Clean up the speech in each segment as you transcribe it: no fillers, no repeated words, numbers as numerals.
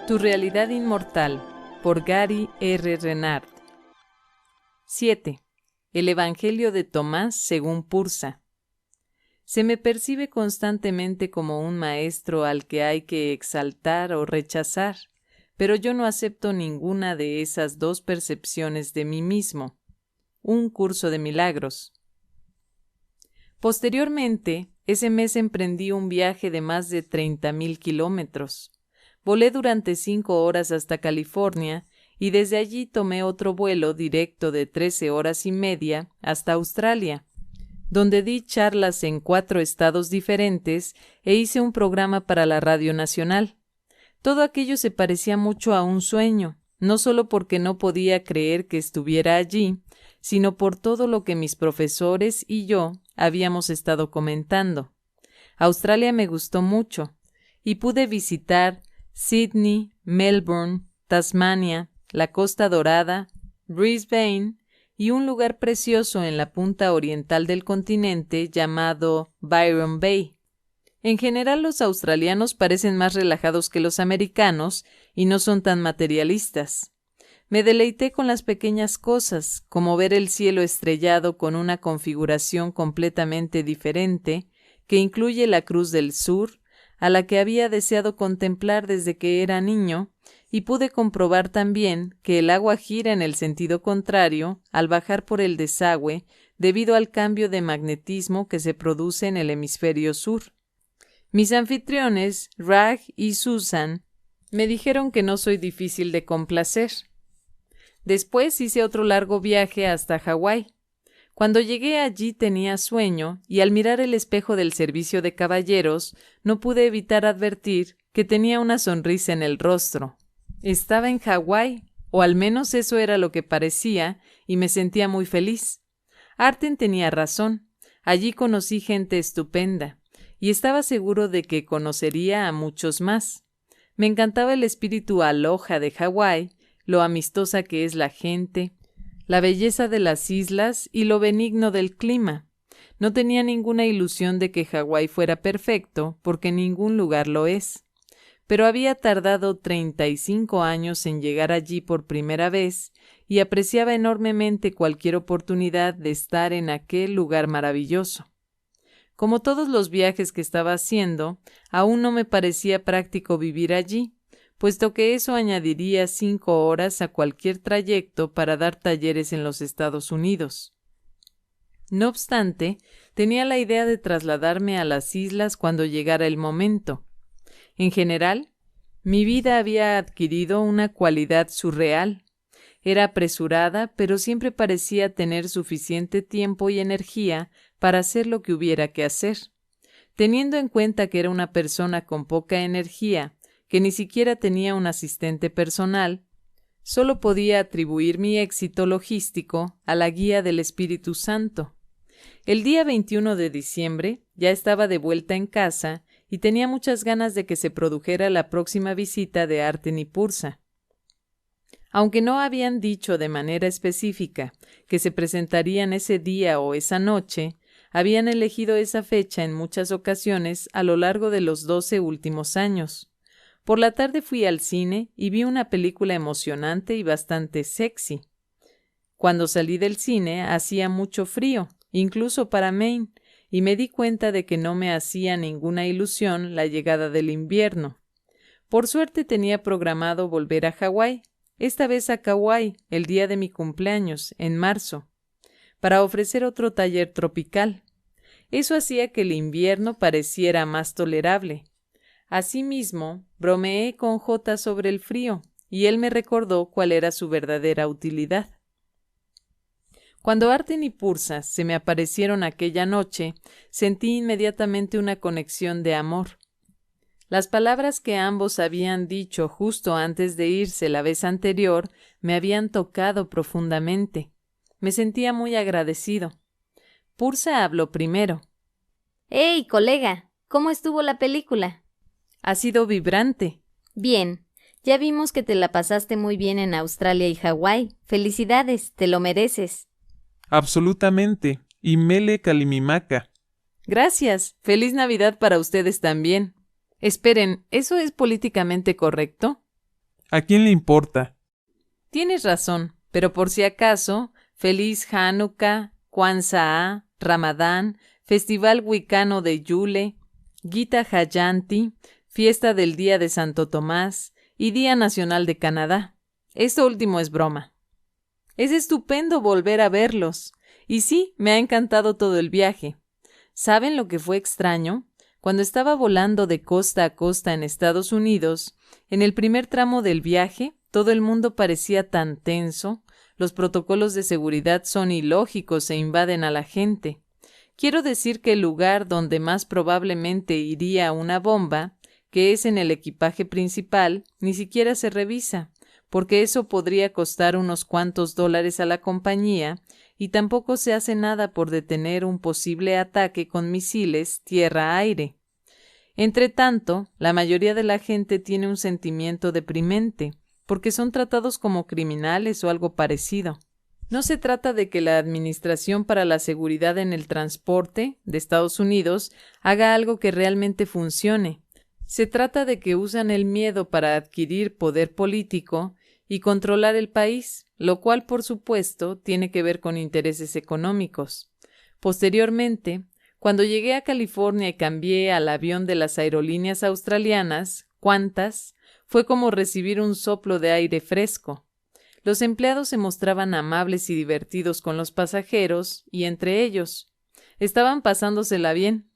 Tu realidad inmortal, por Gary R. Renard. 7. El Evangelio de Tomás según Pursa. Se me percibe constantemente como un maestro al que hay que exaltar o rechazar, pero yo no acepto ninguna de esas dos percepciones de mí mismo. Un curso de milagros. Posteriormente, ese mes emprendí un viaje de más de 30,000 kilómetros. Volé durante 5 horas hasta California y desde allí tomé otro vuelo directo de 13 horas y media hasta Australia, donde di charlas en 4 estados diferentes e hice un programa para la Radio Nacional. Todo aquello se parecía mucho a un sueño, no solo porque no podía creer que estuviera allí, sino por todo lo que mis profesores y yo habíamos estado comentando. Australia me gustó mucho y pude visitar Sydney, Melbourne, Tasmania, la Costa Dorada, Brisbane y un lugar precioso en la punta oriental del continente llamado Byron Bay. En general, los australianos parecen más relajados que los americanos y no son tan materialistas. Me deleité con las pequeñas cosas, como ver el cielo estrellado con una configuración completamente diferente, que incluye la Cruz del Sur, a la que había deseado contemplar desde que era niño, y pude comprobar también que el agua gira en el sentido contrario al bajar por el desagüe debido al cambio de magnetismo que se produce en el hemisferio sur. Mis anfitriones, Rag y Susan, me dijeron que no soy difícil de complacer. Después hice otro largo viaje hasta Hawái. Cuando llegué allí tenía sueño y al mirar el espejo del servicio de caballeros no pude evitar advertir que tenía una sonrisa en el rostro. Estaba en Hawái, o al menos eso era lo que parecía, y me sentía muy feliz. Arten tenía razón. Allí conocí gente estupenda, y estaba seguro de que conocería a muchos más. Me encantaba el espíritu aloha de Hawái, lo amistosa que es la gente, la belleza de las islas y lo benigno del clima. No tenía ninguna ilusión de que Hawái fuera perfecto, porque ningún lugar lo es. Pero había tardado 35 años en llegar allí por primera vez y apreciaba enormemente cualquier oportunidad de estar en aquel lugar maravilloso. Como todos los viajes que estaba haciendo, aún no me parecía práctico vivir allí, puesto que eso añadiría 5 horas a cualquier trayecto para dar talleres en los Estados Unidos. No obstante, tenía la idea de trasladarme a las islas cuando llegara el momento. En general, mi vida había adquirido una cualidad surreal. Era apresurada, pero siempre parecía tener suficiente tiempo y energía para hacer lo que hubiera que hacer. Teniendo en cuenta que era una persona con poca energía, que ni siquiera tenía un asistente personal, solo podía atribuir mi éxito logístico a la guía del Espíritu Santo. El día 21 de diciembre ya estaba de vuelta en casa y tenía muchas ganas de que se produjera la próxima visita de Arten y Pursa. Aunque no habían dicho de manera específica que se presentarían ese día o esa noche, habían elegido esa fecha en muchas ocasiones a lo largo de los 12 últimos años. Por la tarde fui al cine y vi una película emocionante y bastante sexy. Cuando salí del cine hacía mucho frío, incluso para Maine, y me di cuenta de que no me hacía ninguna ilusión la llegada del invierno. Por suerte tenía programado volver a Hawái, esta vez a Kauai, el día de mi cumpleaños, en marzo, para ofrecer otro taller tropical. Eso hacía que el invierno pareciera más tolerable. Asimismo, bromeé con J sobre el frío, y él me recordó cuál era su verdadera utilidad. Cuando Arten y Pursa se me aparecieron aquella noche, sentí inmediatamente una conexión de amor. Las palabras que ambos habían dicho justo antes de irse la vez anterior me habían tocado profundamente. Me sentía muy agradecido. Pursa habló primero. ¡Hey, colega! ¿Cómo estuvo la película? Ha sido vibrante. Bien. Ya vimos que te la pasaste muy bien en Australia y Hawái. ¡Felicidades! Te lo mereces. Absolutamente. Y Mele Kalimimaka. Gracias. Feliz Navidad para ustedes también. Esperen, ¿eso es políticamente correcto? ¿A quién le importa? Tienes razón, pero por si acaso, feliz Hanukkah, Kwanzaa, Ramadán, Festival Wicano de Yule, Gita Jayanti, Fiesta del Día de Santo Tomás y Día Nacional de Canadá. Esto último es broma. Es estupendo volver a verlos. Y sí, me ha encantado todo el viaje. ¿Saben lo que fue extraño? Cuando estaba volando de costa a costa en Estados Unidos, en el primer tramo del viaje, todo el mundo parecía tan tenso. Los protocolos de seguridad son ilógicos e invaden a la gente. Quiero decir que el lugar donde más probablemente iría una bomba, que es en el equipaje principal, ni siquiera se revisa, porque eso podría costar unos cuantos dólares a la compañía, y tampoco se hace nada por detener un posible ataque con misiles tierra-aire. Entretanto, la mayoría de la gente tiene un sentimiento deprimente, porque son tratados como criminales o algo parecido. No se trata de que la Administración para la Seguridad en el Transporte de Estados Unidos haga algo que realmente funcione. Se trata de que usan el miedo para adquirir poder político y controlar el país, lo cual, por supuesto, tiene que ver con intereses económicos. Posteriormente, cuando llegué a California y cambié al avión de las aerolíneas australianas, Qantas, fue como recibir un soplo de aire fresco. Los empleados se mostraban amables y divertidos con los pasajeros y entre ellos. Estaban pasándosela bien.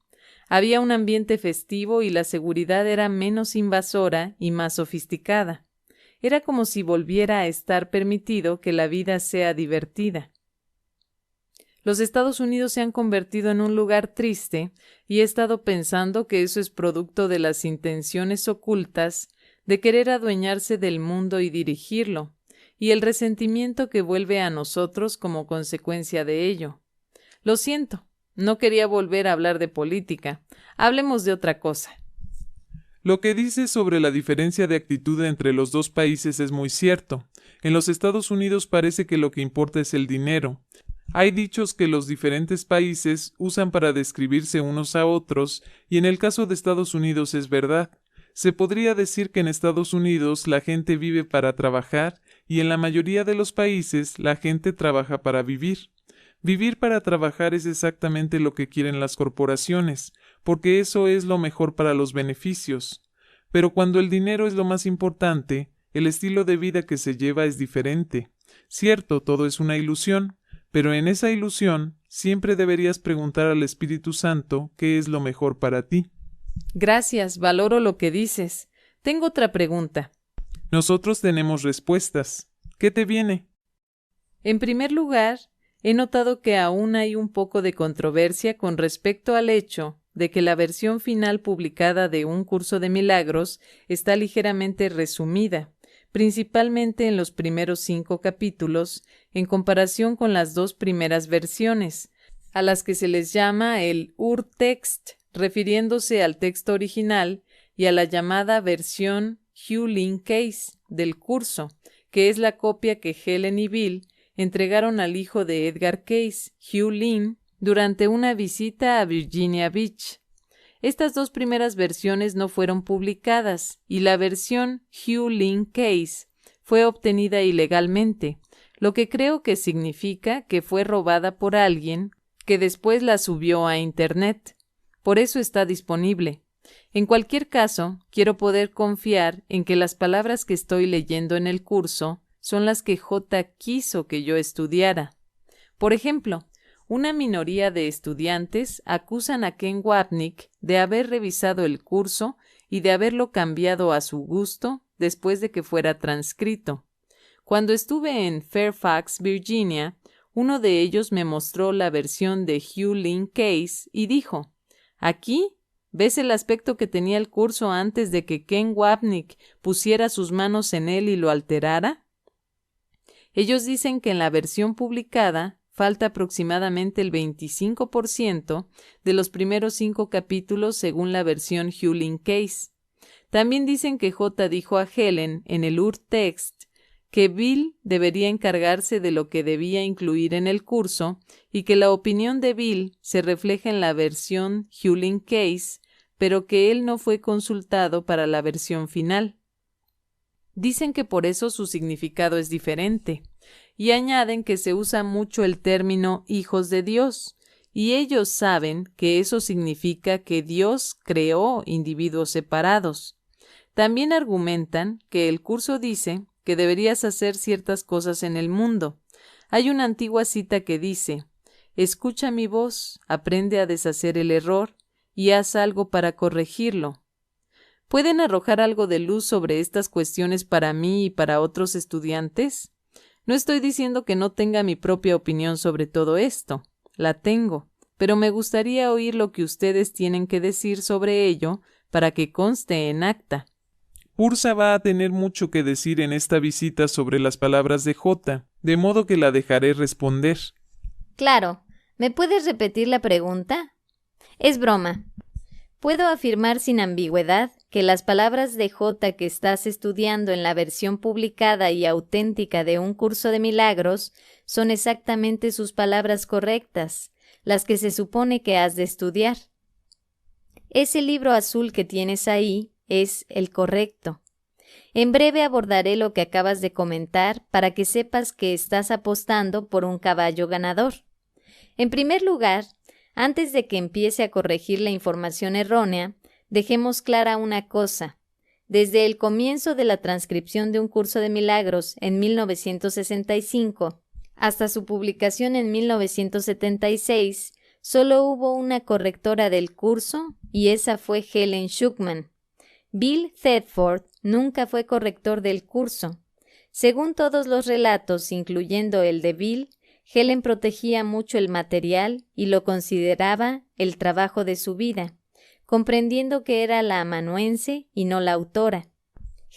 Había un ambiente festivo y la seguridad era menos invasora y más sofisticada. Era como si volviera a estar permitido que la vida sea divertida. Los Estados Unidos se han convertido en un lugar triste y he estado pensando que eso es producto de las intenciones ocultas de querer adueñarse del mundo y dirigirlo, y el resentimiento que vuelve a nosotros como consecuencia de ello. Lo siento, no quería volver a hablar de política. Hablemos de otra cosa. Lo que dices sobre la diferencia de actitud entre los dos países es muy cierto. En los Estados Unidos parece que lo que importa es el dinero. Hay dichos que los diferentes países usan para describirse unos a otros, y en el caso de Estados Unidos es verdad. Se podría decir que en Estados Unidos la gente vive para trabajar y en la mayoría de los países la gente trabaja para vivir. Vivir para trabajar es exactamente lo que quieren las corporaciones, porque eso es lo mejor para los beneficios. Pero cuando el dinero es lo más importante, el estilo de vida que se lleva es diferente. Cierto, todo es una ilusión, pero en esa ilusión siempre deberías preguntar al Espíritu Santo qué es lo mejor para ti. Gracias, valoro lo que dices. Tengo otra pregunta. Nosotros tenemos respuestas. ¿Qué te viene? En primer lugar, he notado que aún hay un poco de controversia con respecto al hecho de que la versión final publicada de Un Curso de Milagros está ligeramente resumida, principalmente en los primeros 5 capítulos, en comparación con las 2 primeras versiones, a las que se les llama el Urtext, refiriéndose al texto original, y a la llamada versión Hugh Lynn Case del curso, que es la copia que Helen y Bill entregaron al hijo de Edgar Case, Hugh Lynn, durante una visita a Virginia Beach. Estas 2 primeras versiones no fueron publicadas y la versión Hugh Lynn Case fue obtenida ilegalmente, lo que creo que significa que fue robada por alguien que después la subió a Internet. Por eso está disponible. En cualquier caso, quiero poder confiar en que las palabras que estoy leyendo en el curso son las que J quiso que yo estudiara. Por ejemplo, una minoría de estudiantes acusan a Ken Wapnick de haber revisado el curso y de haberlo cambiado a su gusto después de que fuera transcrito. Cuando estuve en Fairfax, Virginia, uno de ellos me mostró la versión de Hugh Lynn Case y dijo: «Aquí, ¿ves el aspecto que tenía el curso antes de que Ken Wapnick pusiera sus manos en él y lo alterara?» Ellos dicen que en la versión publicada falta aproximadamente el 25% de los primeros 5 capítulos según la versión Hugh Lynn Case. También dicen que J dijo a Helen en el Urtext que Bill debería encargarse de lo que debía incluir en el curso y que la opinión de Bill se refleja en la versión Hugh Lynn Case, pero que él no fue consultado para la versión final. Dicen que por eso su significado es diferente, y añaden que se usa mucho el término hijos de Dios, y ellos saben que eso significa que Dios creó individuos separados. También argumentan que el curso dice que deberías hacer ciertas cosas en el mundo. Hay una antigua cita que dice: escucha mi voz, aprende a deshacer el error y haz algo para corregirlo. ¿Pueden arrojar algo de luz sobre estas cuestiones para mí y para otros estudiantes? No estoy diciendo que no tenga mi propia opinión sobre todo esto. La tengo, pero me gustaría oír lo que ustedes tienen que decir sobre ello para que conste en acta. Pursa va a tener mucho que decir en esta visita sobre las palabras de J, de modo que la dejaré responder. Claro. ¿Me puedes repetir la pregunta? Es broma. Puedo afirmar sin ambigüedad que las palabras de J que estás estudiando en la versión publicada y auténtica de un curso de milagros son exactamente sus palabras correctas, las que se supone que has de estudiar. Ese libro azul que tienes ahí es el correcto. En breve abordaré lo que acabas de comentar para que sepas que estás apostando por un caballo ganador. En primer lugar, antes de que empiece a corregir la información errónea, dejemos clara una cosa. Desde el comienzo de la transcripción de un curso de milagros en 1965 hasta su publicación en 1976, solo hubo una correctora del curso y esa fue Helen Schucman. Bill Thetford nunca fue corrector del curso. Según todos los relatos, incluyendo el de Bill, Helen protegía mucho el material y lo consideraba el trabajo de su vida, comprendiendo que era la amanuense y no la autora.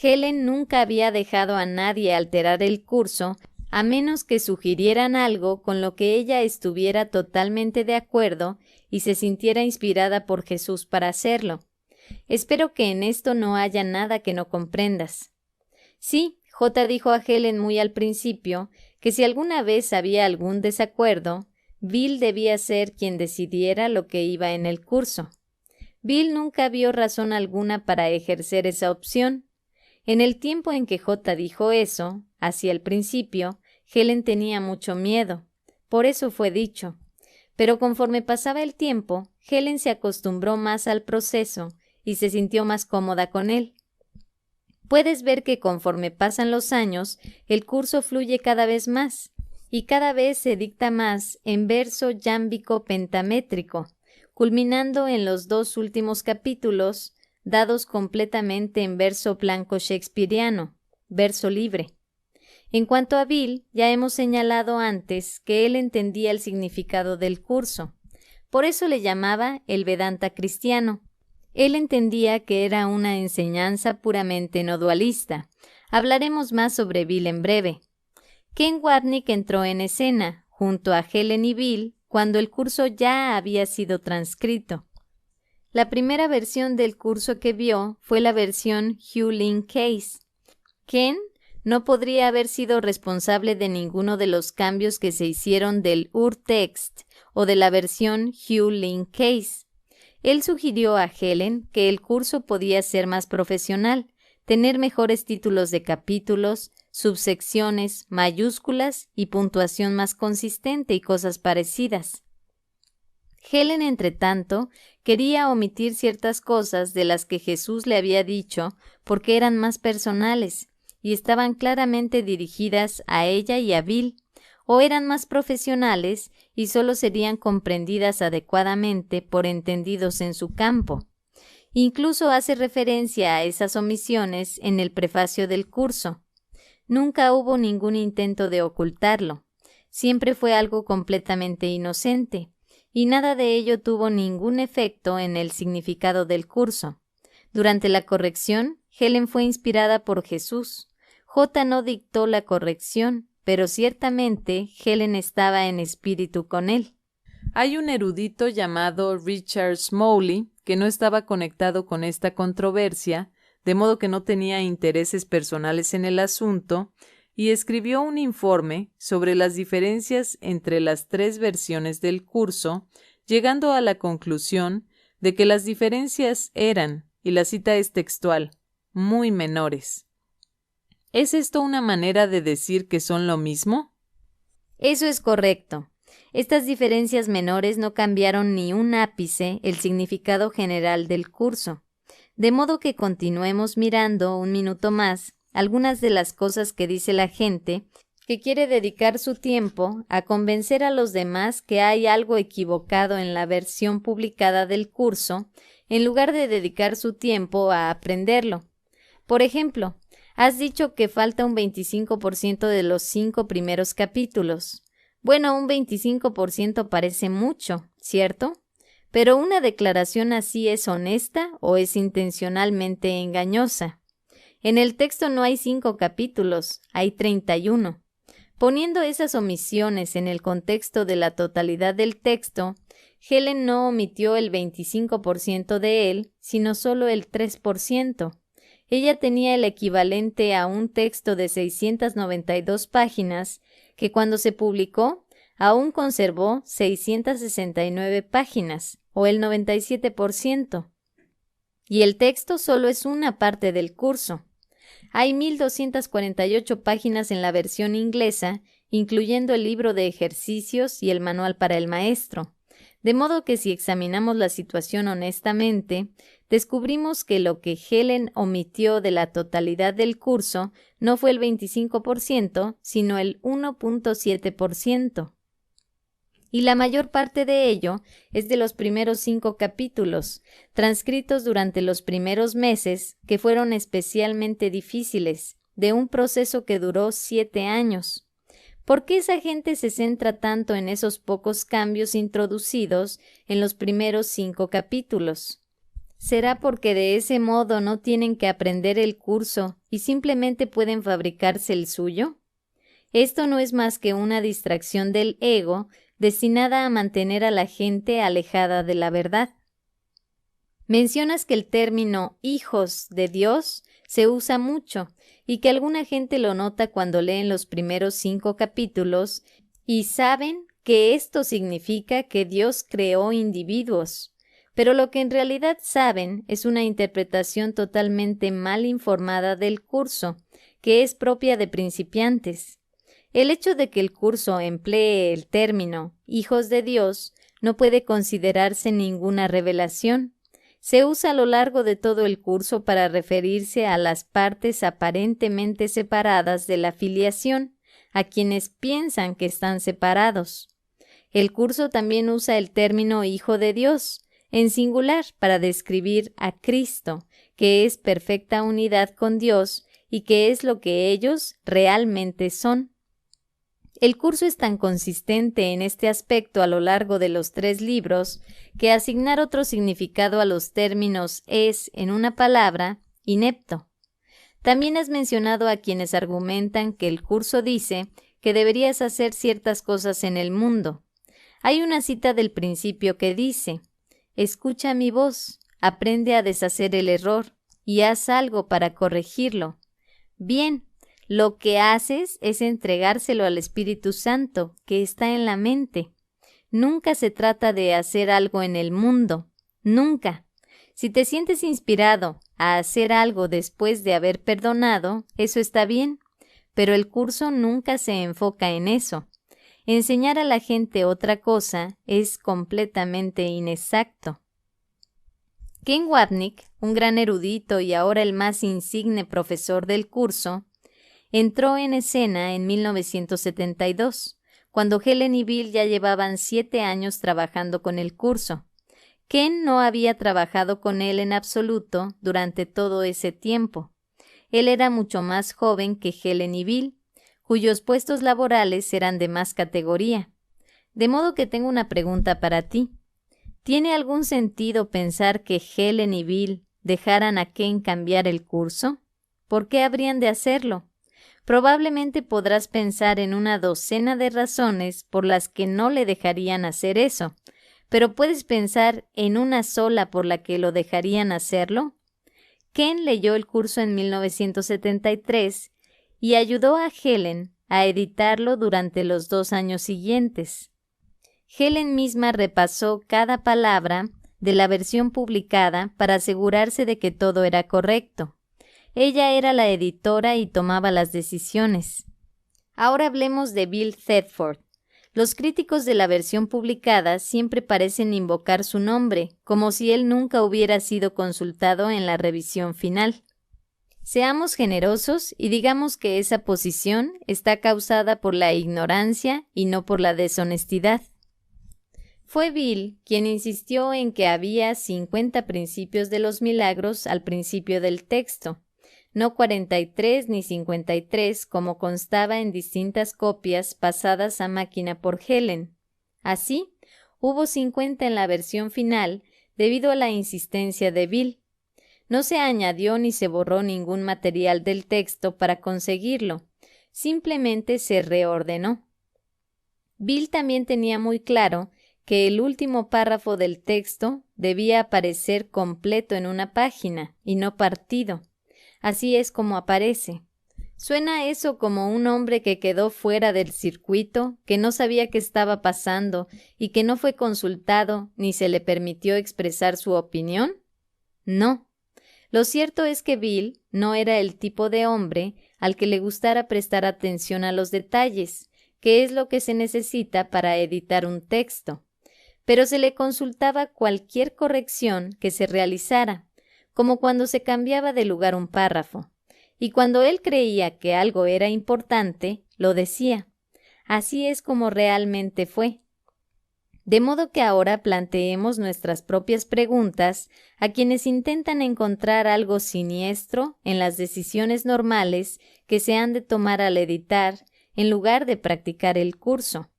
Helen nunca había dejado a nadie alterar el curso, a menos que sugirieran algo con lo que ella estuviera totalmente de acuerdo y se sintiera inspirada por Jesús para hacerlo. Espero que en esto no haya nada que no comprendas. Sí, J dijo a Helen muy al principio que si alguna vez había algún desacuerdo, Bill debía ser quien decidiera lo que iba en el curso. Bill nunca vio razón alguna para ejercer esa opción. En el tiempo en que J dijo eso, hacia el principio, Helen tenía mucho miedo. Por eso fue dicho. Pero conforme pasaba el tiempo, Helen se acostumbró más al proceso y se sintió más cómoda con él. Puedes ver que conforme pasan los años, el curso fluye cada vez más, y cada vez se dicta más en verso yámbico pentamétrico, culminando en los 2 últimos capítulos, dados completamente en verso blanco shakespeariano, verso libre. En cuanto a Bill, ya hemos señalado antes que él entendía el significado del curso. Por eso le llamaba el Vedanta cristiano. Él entendía que era una enseñanza puramente no dualista. Hablaremos más sobre Bill en breve. Ken Warnick entró en escena, junto a Helen y Bill, cuando el curso ya había sido transcrito. La primera versión del curso que vio fue la versión Hugh Lynn Case. Ken no podría haber sido responsable de ninguno de los cambios que se hicieron del Urtext o de la versión Hugh Lynn Case. Él sugirió a Helen que el curso podía ser más profesional, tener mejores títulos de capítulos, subsecciones, mayúsculas y puntuación más consistente y cosas parecidas. Helen, entretanto, quería omitir ciertas cosas de las que Jesús le había dicho porque eran más personales y estaban claramente dirigidas a ella y a Bill, o eran más profesionales y solo serían comprendidas adecuadamente por entendidos en su campo. Incluso hace referencia a esas omisiones en el prefacio del curso. Nunca hubo ningún intento de ocultarlo. Siempre fue algo completamente inocente, y nada de ello tuvo ningún efecto en el significado del curso. Durante la corrección, Helen fue inspirada por Jesús. J no dictó la corrección, pero ciertamente Helen estaba en espíritu con él. Hay un erudito llamado Richard Smalley que no estaba conectado con esta controversia, de modo que no tenía intereses personales en el asunto, y escribió un informe sobre las diferencias entre las 3 versiones del curso, llegando a la conclusión de que las diferencias eran, y la cita es textual, muy menores. ¿Es esto una manera de decir que son lo mismo? Eso es correcto. Estas diferencias menores no cambiaron ni un ápice el significado general del curso. De modo que continuemos mirando un minuto más algunas de las cosas que dice la gente que quiere dedicar su tiempo a convencer a los demás que hay algo equivocado en la versión publicada del curso, en lugar de dedicar su tiempo a aprenderlo. Por ejemplo, has dicho que falta un 25% de los 5 primeros capítulos. Bueno, un 25% parece mucho, ¿cierto? Pero ¿una declaración así es honesta o es intencionalmente engañosa? En el texto no hay 5 capítulos, hay 31. Poniendo esas omisiones en el contexto de la totalidad del texto, Helen no omitió el 25% de él, sino solo el 3%. Ella tenía el equivalente a un texto de 692 páginas que cuando se publicó aún conservó 669 páginas, o el 97%. Y el texto solo es una parte del curso. Hay 1,248 páginas en la versión inglesa, incluyendo el libro de ejercicios y el manual para el maestro. De modo que si examinamos la situación honestamente, descubrimos que lo que Helen omitió de la totalidad del curso no fue el 25%, sino el 1.7%. Y la mayor parte de ello es de los primeros 5 capítulos, transcritos durante los primeros meses, que fueron especialmente difíciles, de un proceso que duró 7 años. ¿Por qué esa gente se centra tanto en esos pocos cambios introducidos en los primeros 5 capítulos? ¿Será porque de ese modo no tienen que aprender el curso y simplemente pueden fabricarse el suyo? Esto no es más que una distracción del ego destinada a mantener a la gente alejada de la verdad. Mencionas que el término hijos de Dios se usa mucho y que alguna gente lo nota cuando leen los primeros 5 capítulos y saben que esto significa que Dios creó individuos. Pero lo que en realidad saben es una interpretación totalmente mal informada del curso, que es propia de principiantes. El hecho de que el curso emplee el término hijos de Dios no puede considerarse ninguna revelación. Se usa a lo largo de todo el curso para referirse a las partes aparentemente separadas de la filiación, a quienes piensan que están separados. El curso también usa el término hijo de Dios, en singular, para describir a Cristo, que es perfecta unidad con Dios y que es lo que ellos realmente son. El curso es tan consistente en este aspecto a lo largo de los 3 libros que asignar otro significado a los términos es, en una palabra, inepto. También has mencionado a quienes argumentan que el curso dice que deberías hacer ciertas cosas en el mundo. Hay una cita del principio que dice: «Escucha mi voz, aprende a deshacer el error y haz algo para corregirlo». Bien. Lo que haces es entregárselo al Espíritu Santo, que está en la mente. Nunca se trata de hacer algo en el mundo. Nunca. Si te sientes inspirado a hacer algo después de haber perdonado, eso está bien. Pero el curso nunca se enfoca en eso. Enseñar a la gente otra cosa es completamente inexacto. Ken Wapnick, un gran erudito y ahora el más insigne profesor del curso, entró en escena en 1972, cuando Helen y Bill ya llevaban 7 años trabajando con el curso. Ken no había trabajado con él en absoluto durante todo ese tiempo. Él era mucho más joven que Helen y Bill, cuyos puestos laborales eran de más categoría. De modo que tengo una pregunta para ti. ¿Tiene algún sentido pensar que Helen y Bill dejaran a Ken cambiar el curso? ¿Por qué habrían de hacerlo? Probablemente podrás pensar en una docena de razones por las que no le dejarían hacer eso, pero ¿puedes pensar en una sola por la que lo dejarían hacerlo? Ken leyó el curso en 1973 y ayudó a Helen a editarlo durante los 2 años siguientes. Helen misma repasó cada palabra de la versión publicada para asegurarse de que todo era correcto. Ella era la editora y tomaba las decisiones. Ahora hablemos de Bill Thetford. Los críticos de la versión publicada siempre parecen invocar su nombre, como si él nunca hubiera sido consultado en la revisión final. Seamos generosos y digamos que esa posición está causada por la ignorancia y no por la deshonestidad. Fue Bill quien insistió en que había 50 principios de los milagros al principio del texto, no 43 ni 53 como constaba en distintas copias pasadas a máquina por Helen. Así, hubo 50 en la versión final debido a la insistencia de Bill. No se añadió ni se borró ningún material del texto para conseguirlo, simplemente se reordenó. Bill también tenía muy claro que el último párrafo del texto debía aparecer completo en una página y no partido. Así es como aparece. Suena eso como un hombre que quedó fuera del circuito, que no sabía qué estaba pasando y que no fue consultado ni se le permitió expresar su opinión. No. Lo cierto es que Bill no era el tipo de hombre al que le gustara prestar atención a los detalles, que es lo que se necesita para editar un texto. Pero se le consultaba cualquier corrección que se realizara, como cuando se cambiaba de lugar un párrafo, y cuando él creía que algo era importante, lo decía. Así es como realmente fue. De modo que ahora planteemos nuestras propias preguntas a quienes intentan encontrar algo siniestro en las decisiones normales que se han de tomar al editar en lugar de practicar el curso.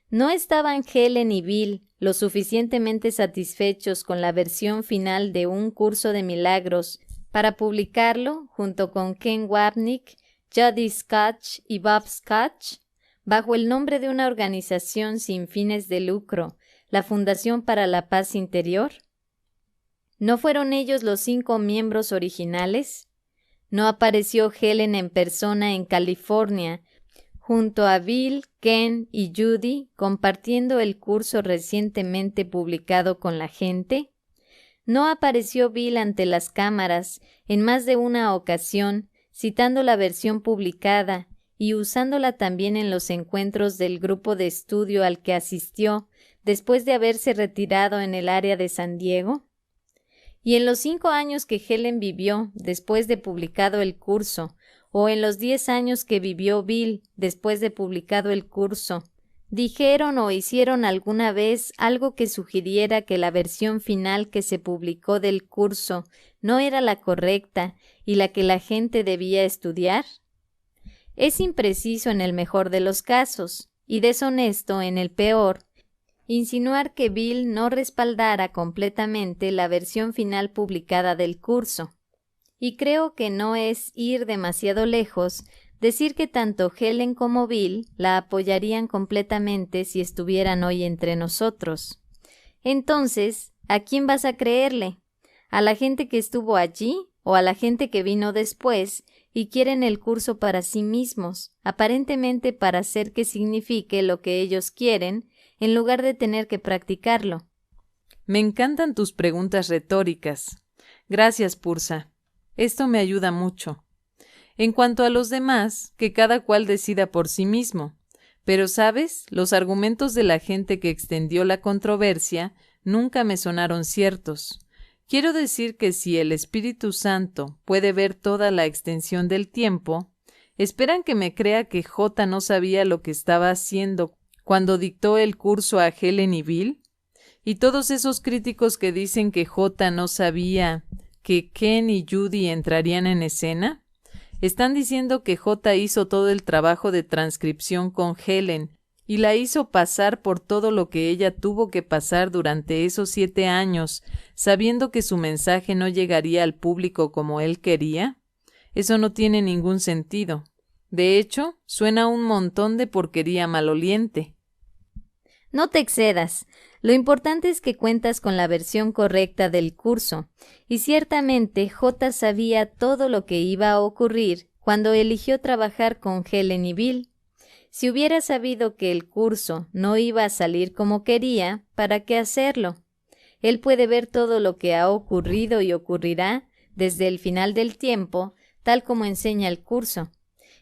¿No estaban Helen y Bill lo suficientemente satisfechos con la versión final de un curso de milagros para publicarlo junto con Ken Wapnick, Jody Scotch y Bob Scotch, bajo el nombre de una organización sin fines de lucro, la Fundación para la Paz Interior? ¿No fueron ellos los 5 miembros originales? ¿No apareció Helen en persona en California, junto a Bill, Ken y Judy, compartiendo el curso recientemente publicado con la gente? ¿No apareció Bill ante las cámaras en más de una ocasión, citando la versión publicada y usándola también en los encuentros del grupo de estudio al que asistió después de haberse retirado en el área de San Diego? Y en los 5 años que Helen vivió después de publicado el curso, o en los 10 años que vivió Bill después de publicado el curso, ¿dijeron o hicieron alguna vez algo que sugiriera que la versión final que se publicó del curso no era la correcta y la que la gente debía estudiar? Es impreciso en el mejor de los casos, y deshonesto en el peor, insinuar que Bill no respaldara completamente la versión final publicada del curso. Y creo que no es ir demasiado lejos decir que tanto Helen como Bill la apoyarían completamente si estuvieran hoy entre nosotros. Entonces, ¿a quién vas a creerle? ¿A la gente que estuvo allí o a la gente que vino después y quieren el curso para sí mismos, aparentemente para hacer que signifique lo que ellos quieren, en lugar de tener que practicarlo? Me encantan tus preguntas retóricas. Gracias, Pursa. Esto me ayuda mucho. En cuanto a los demás, que cada cual decida por sí mismo. Pero, ¿sabes? Los argumentos de la gente que extendió la controversia nunca me sonaron ciertos. Quiero decir que si el Espíritu Santo puede ver toda la extensión del tiempo, ¿esperan que me crea que J no sabía lo que estaba haciendo cuando dictó el curso a Helen y Bill? Y todos esos críticos que dicen que J no sabía que Ken y Judy entrarían en escena, están diciendo que J hizo todo el trabajo de transcripción con Helen y la hizo pasar por todo lo que ella tuvo que pasar durante esos 7 años, sabiendo que su mensaje no llegaría al público como él quería. Eso no tiene ningún sentido. De hecho, suena un montón de porquería maloliente. No te excedas. Lo importante es que cuentas con la versión correcta del curso, y ciertamente J sabía todo lo que iba a ocurrir cuando eligió trabajar con Helen y Bill. Si hubiera sabido que el curso no iba a salir como quería, ¿para qué hacerlo? Él puede ver todo lo que ha ocurrido y ocurrirá desde el final del tiempo, tal como enseña el curso.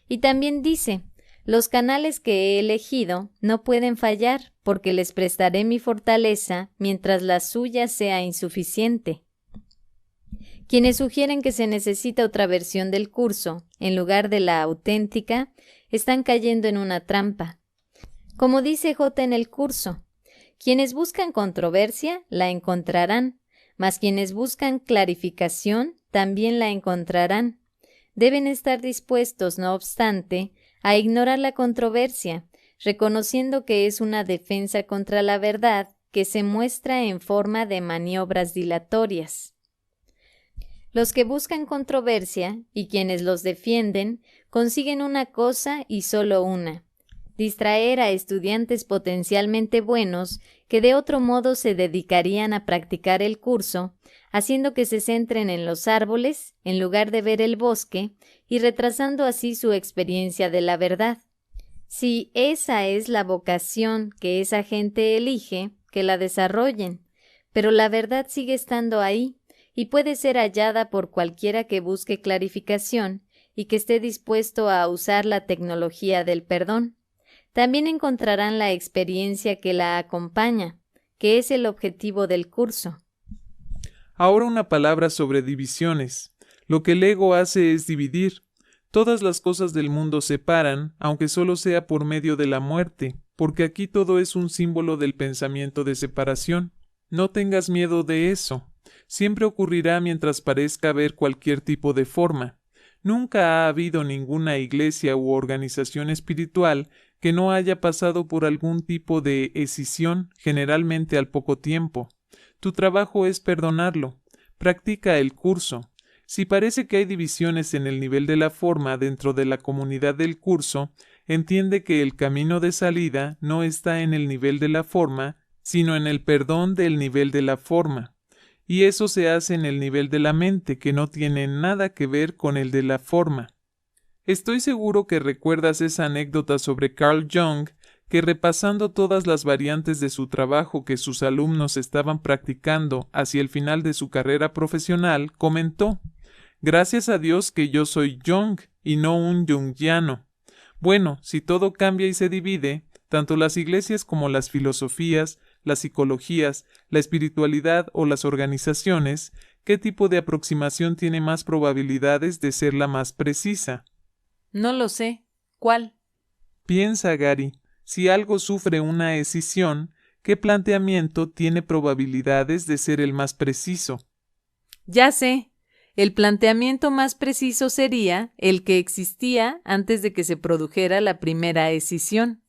Y también dice: los canales que he elegido no pueden fallar, porque les prestaré mi fortaleza mientras la suya sea insuficiente. Quienes sugieren que se necesita otra versión del curso, en lugar de la auténtica, están cayendo en una trampa. Como dice J en el curso, quienes buscan controversia la encontrarán, mas quienes buscan clarificación también la encontrarán. Deben estar dispuestos, no obstante, a ignorar la controversia, reconociendo que es una defensa contra la verdad que se muestra en forma de maniobras dilatorias. Los que buscan controversia y quienes los defienden consiguen una cosa y solo una: distraer a estudiantes potencialmente buenos que de otro modo se dedicarían a practicar el curso, haciendo que se centren en los árboles en lugar de ver el bosque y retrasando así su experiencia de la verdad. Si esa es la vocación que esa gente elige, que la desarrollen, pero la verdad sigue estando ahí y puede ser hallada por cualquiera que busque clarificación y que esté dispuesto a usar la tecnología del perdón. También encontrarán la experiencia que la acompaña, que es el objetivo del curso. Ahora una palabra sobre divisiones. Lo que el ego hace es dividir. Todas las cosas del mundo separan, aunque solo sea por medio de la muerte, porque aquí todo es un símbolo del pensamiento de separación. No tengas miedo de eso. Siempre ocurrirá mientras parezca haber cualquier tipo de forma. Nunca ha habido ninguna iglesia u organización espiritual que no haya pasado por algún tipo de escisión, generalmente al poco tiempo. Tu trabajo es perdonarlo. Practica el curso. Si parece que hay divisiones en el nivel de la forma dentro de la comunidad del curso, entiende que el camino de salida no está en el nivel de la forma, sino en el perdón del nivel de la forma. Y eso se hace en el nivel de la mente, que no tiene nada que ver con el de la forma. Estoy seguro que recuerdas esa anécdota sobre Carl Jung, que repasando todas las variantes de su trabajo que sus alumnos estaban practicando hacia el final de su carrera profesional, comentó: «Gracias a Dios que yo soy Jung y no un jungiano». Bueno, si todo cambia y se divide, tanto las iglesias como las filosofías, las psicologías, la espiritualidad o las organizaciones, ¿qué tipo de aproximación tiene más probabilidades de ser la más precisa? No lo sé. ¿Cuál? Piensa, Gary, si algo sufre una escisión, ¿qué planteamiento tiene probabilidades de ser el más preciso? Ya sé. El planteamiento más preciso sería el que existía antes de que se produjera la primera escisión.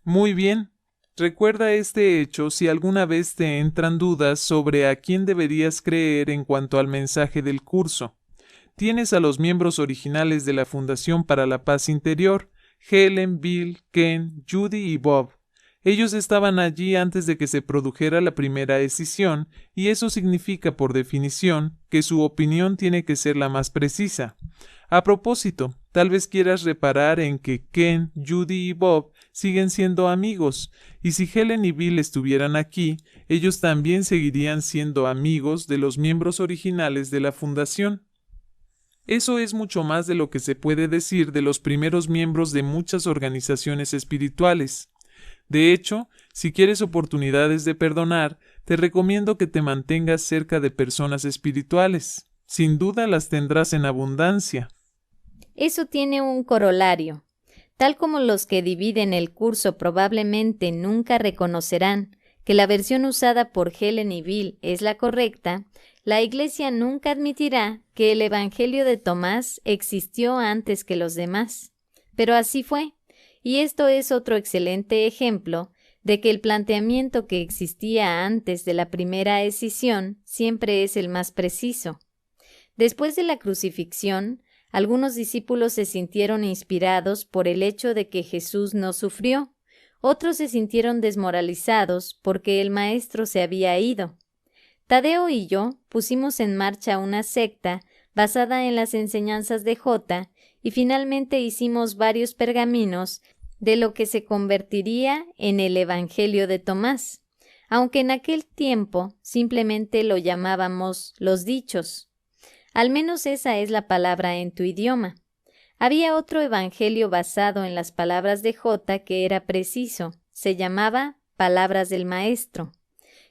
Muy bien. Recuerda este hecho si alguna vez te entran dudas sobre a quién deberías creer en cuanto al mensaje del curso. Tienes a los miembros originales de la Fundación para la Paz Interior, Helen, Bill, Ken, Judy y Bob. Ellos estaban allí antes de que se produjera la primera escisión, y eso significa, por definición, que su opinión tiene que ser la más precisa. A propósito, tal vez quieras reparar en que Ken, Judy y Bob siguen siendo amigos, y si Helen y Bill estuvieran aquí, ellos también seguirían siendo amigos de los miembros originales de la Fundación. Eso es mucho más de lo que se puede decir de los primeros miembros de muchas organizaciones espirituales. De hecho, si quieres oportunidades de perdonar, te recomiendo que te mantengas cerca de personas espirituales. Sin duda las tendrás en abundancia. Eso tiene un corolario. Tal como los que dividen el curso probablemente nunca reconocerán que la versión usada por Helen y Bill es la correcta, la Iglesia nunca admitirá que el Evangelio de Tomás existió antes que los demás. Pero así fue, y esto es otro excelente ejemplo de que el planteamiento que existía antes de la primera escisión siempre es el más preciso. Después de la crucifixión, algunos discípulos se sintieron inspirados por el hecho de que Jesús no sufrió. Otros se sintieron desmoralizados porque el Maestro se había ido. Tadeo y yo pusimos en marcha una secta basada en las enseñanzas de J y finalmente hicimos varios pergaminos de lo que se convertiría en el Evangelio de Tomás, aunque en aquel tiempo simplemente lo llamábamos los dichos. Al menos esa es la palabra en tu idioma. Había otro evangelio basado en las palabras de J que era preciso. Se llamaba Palabras del Maestro.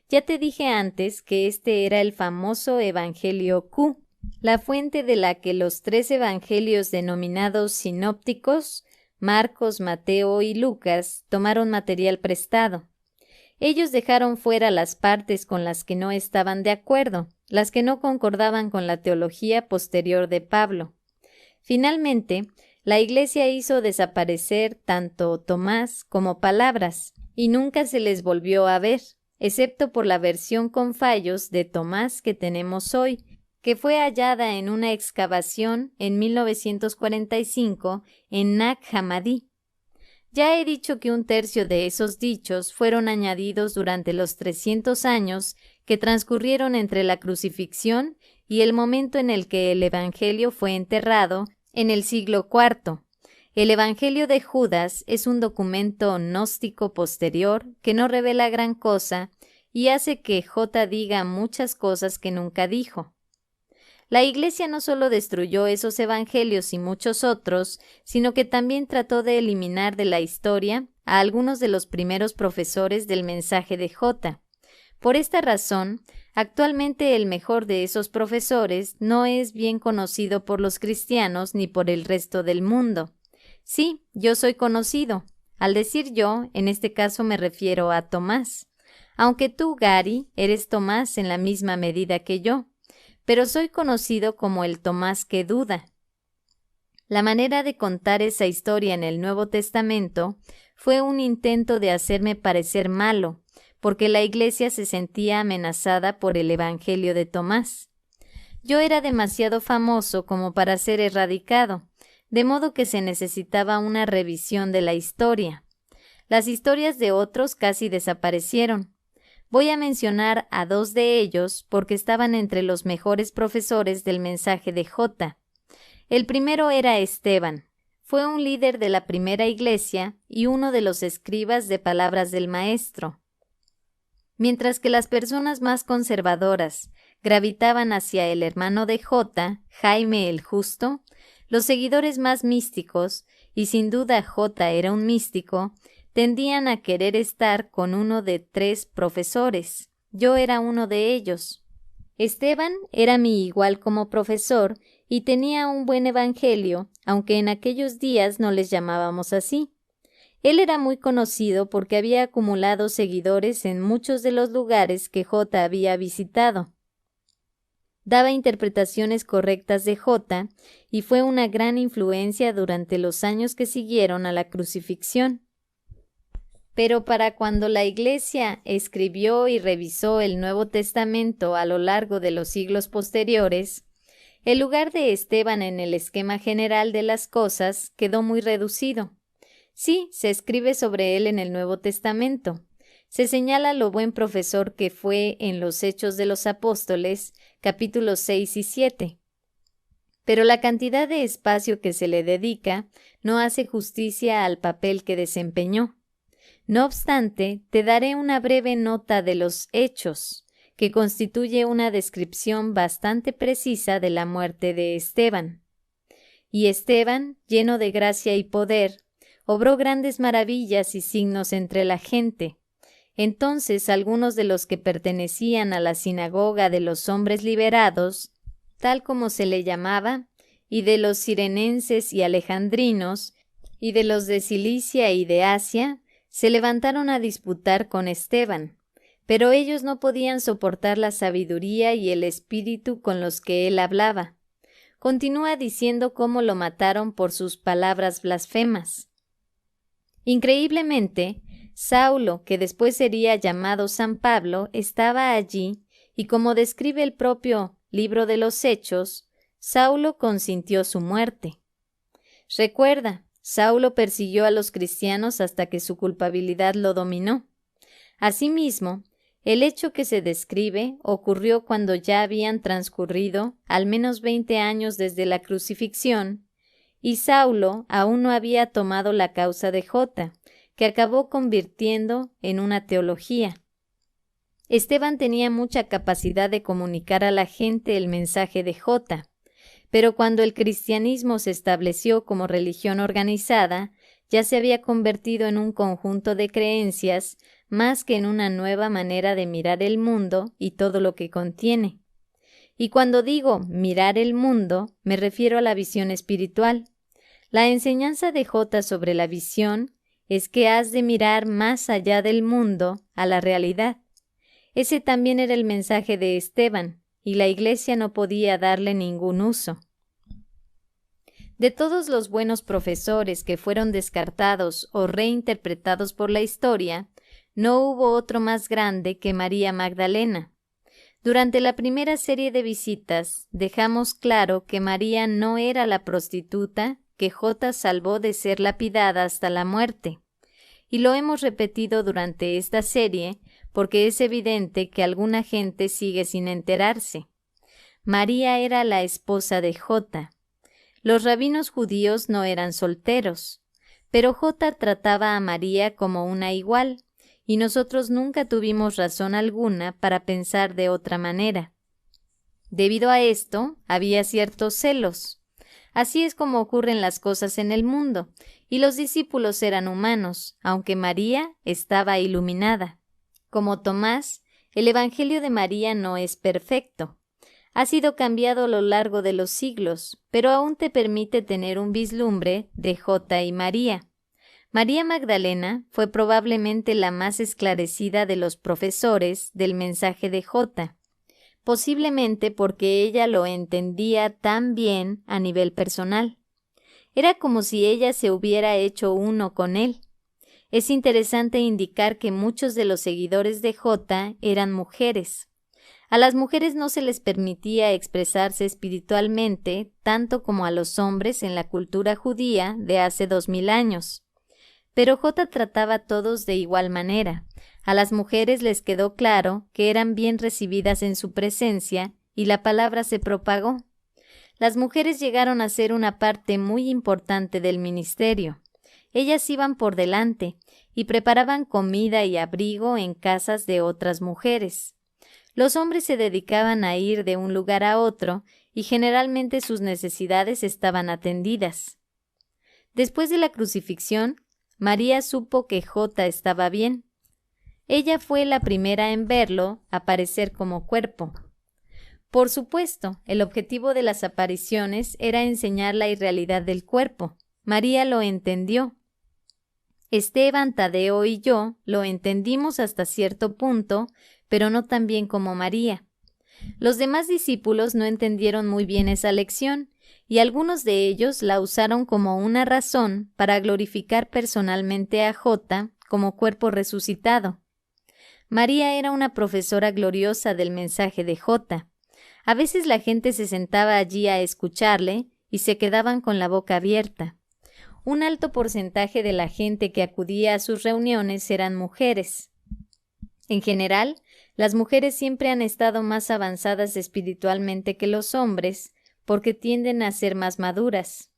Ya te dije antes que este era el famoso Evangelio Q, la fuente de la que los 3 evangelios denominados sinópticos, Marcos, Mateo y Lucas, tomaron material prestado. Ellos dejaron fuera las partes con las que no estaban de acuerdo, las que no concordaban con la teología posterior de Pablo. Finalmente, la Iglesia hizo desaparecer tanto Tomás como palabras, y nunca se les volvió a ver, excepto por la versión con fallos de Tomás que tenemos hoy, que fue hallada en una excavación en 1945 en Nag Hammadi. Ya he dicho que 1/3 de esos dichos fueron añadidos durante los 300 años que transcurrieron entre la crucifixión y el momento en el que el Evangelio fue enterrado en el siglo IV. El Evangelio de Judas es un documento gnóstico posterior que no revela gran cosa y hace que J diga muchas cosas que nunca dijo. La Iglesia no solo destruyó esos evangelios y muchos otros, sino que también trató de eliminar de la historia a algunos de los primeros profesores del mensaje de J. Por esta razón, actualmente el mejor de esos profesores no es bien conocido por los cristianos ni por el resto del mundo. Sí, yo soy conocido. Al decir yo, en este caso me refiero a Tomás. Aunque tú, Gary, eres Tomás en la misma medida que yo. Pero soy conocido como el Tomás que duda. La manera de contar esa historia en el Nuevo Testamento fue un intento de hacerme parecer malo, porque la Iglesia se sentía amenazada por el Evangelio de Tomás. Yo era demasiado famoso como para ser erradicado, de modo que se necesitaba una revisión de la historia. Las historias de otros casi desaparecieron. Voy a mencionar a 2 de ellos porque estaban entre los mejores profesores del mensaje de J. El primero era Esteban. Fue un líder de la primera iglesia y uno de los escribas de Palabras del Maestro. Mientras que las personas más conservadoras gravitaban hacia el hermano de J, Jaime el Justo, los seguidores más místicos, y sin duda J era un místico, tendían a querer estar con uno de 3 profesores. Yo era uno de ellos. Esteban era mi igual como profesor y tenía un buen evangelio, aunque en aquellos días no les llamábamos así. Él era muy conocido porque había acumulado seguidores en muchos de los lugares que J había visitado. Daba interpretaciones correctas de J y fue una gran influencia durante los años que siguieron a la crucifixión. Pero para cuando la Iglesia escribió y revisó el Nuevo Testamento a lo largo de los siglos posteriores, el lugar de Esteban en el esquema general de las cosas quedó muy reducido. Sí, se escribe sobre él en el Nuevo Testamento. Se señala lo buen profesor que fue en los Hechos de los Apóstoles, capítulos 6 y 7. Pero la cantidad de espacio que se le dedica no hace justicia al papel que desempeñó. No obstante, te daré una breve nota de los Hechos, que constituye una descripción bastante precisa de la muerte de Esteban. Y Esteban, lleno de gracia y poder, obró grandes maravillas y signos entre la gente. Entonces algunos de los que pertenecían a la sinagoga de los hombres liberados, tal como se le llamaba, y de los cirenenses y alejandrinos, y de los de Cilicia y de Asia, se levantaron a disputar con Esteban, pero ellos no podían soportar la sabiduría y el espíritu con los que él hablaba. Continúa diciendo cómo lo mataron por sus palabras blasfemas. Increíblemente, Saulo, que después sería llamado San Pablo, estaba allí, y como describe el propio libro de los Hechos, Saulo consintió su muerte. Recuerda, Saulo persiguió a los cristianos hasta que su culpabilidad lo dominó. Asimismo, el hecho que se describe ocurrió cuando ya habían transcurrido al menos 20 años desde la crucifixión, y Saulo aún no había tomado la causa de J, que acabó convirtiendo en una teología. Esteban tenía mucha capacidad de comunicar a la gente el mensaje de J. pero cuando el cristianismo se estableció como religión organizada, ya se había convertido en un conjunto de creencias más que en una nueva manera de mirar el mundo y todo lo que contiene. Y cuando digo mirar el mundo, me refiero a la visión espiritual. La enseñanza de J sobre la visión es que has de mirar más allá del mundo a la realidad. Ese también era el mensaje de Esteban, y la Iglesia no podía darle ningún uso. De todos los buenos profesores que fueron descartados o reinterpretados por la historia, no hubo otro más grande que María Magdalena. Durante la primera serie de visitas, dejamos claro que María no era la prostituta que J salvó de ser lapidada hasta la muerte. Y lo hemos repetido durante esta serie porque es evidente que alguna gente sigue sin enterarse. María era la esposa de J. Los rabinos judíos no eran solteros, pero J trataba a María como una igual, y nosotros nunca tuvimos razón alguna para pensar de otra manera. Debido a esto, había ciertos celos. Así es como ocurren las cosas en el mundo, y los discípulos eran humanos, aunque María estaba iluminada. Como Tomás, el Evangelio de María no es perfecto. Ha sido cambiado a lo largo de los siglos, pero aún te permite tener un vislumbre de J y María. María Magdalena fue probablemente la más esclarecida de los profesores del mensaje de J, posiblemente porque ella lo entendía tan bien a nivel personal. Era como si ella se hubiera hecho uno con él. Es interesante indicar que muchos de los seguidores de J eran mujeres. A las mujeres no se les permitía expresarse espiritualmente tanto como a los hombres en la cultura judía de hace 2000 años. Pero J trataba a todos de igual manera. A las mujeres les quedó claro que eran bien recibidas en su presencia y la palabra se propagó. Las mujeres llegaron a ser una parte muy importante del ministerio. Ellas iban por delante y preparaban comida y abrigo en casas de otras mujeres. Los hombres se dedicaban a ir de un lugar a otro y generalmente sus necesidades estaban atendidas. Después de la crucifixión, María supo que J estaba bien. Ella fue la primera en verlo aparecer como cuerpo. Por supuesto, el objetivo de las apariciones era enseñar la irrealidad del cuerpo. María lo entendió. Esteban, Tadeo y yo lo entendimos hasta cierto punto, pero no tan bien como María. Los demás discípulos no entendieron muy bien esa lección, y algunos de ellos la usaron como una razón para glorificar personalmente a J como cuerpo resucitado. María era una profesora gloriosa del mensaje de J. A veces la gente se sentaba allí a escucharle y se quedaban con la boca abierta. Un alto porcentaje de la gente que acudía a sus reuniones eran mujeres. En general, las mujeres siempre han estado más avanzadas espiritualmente que los hombres, porque tienden a ser más maduras.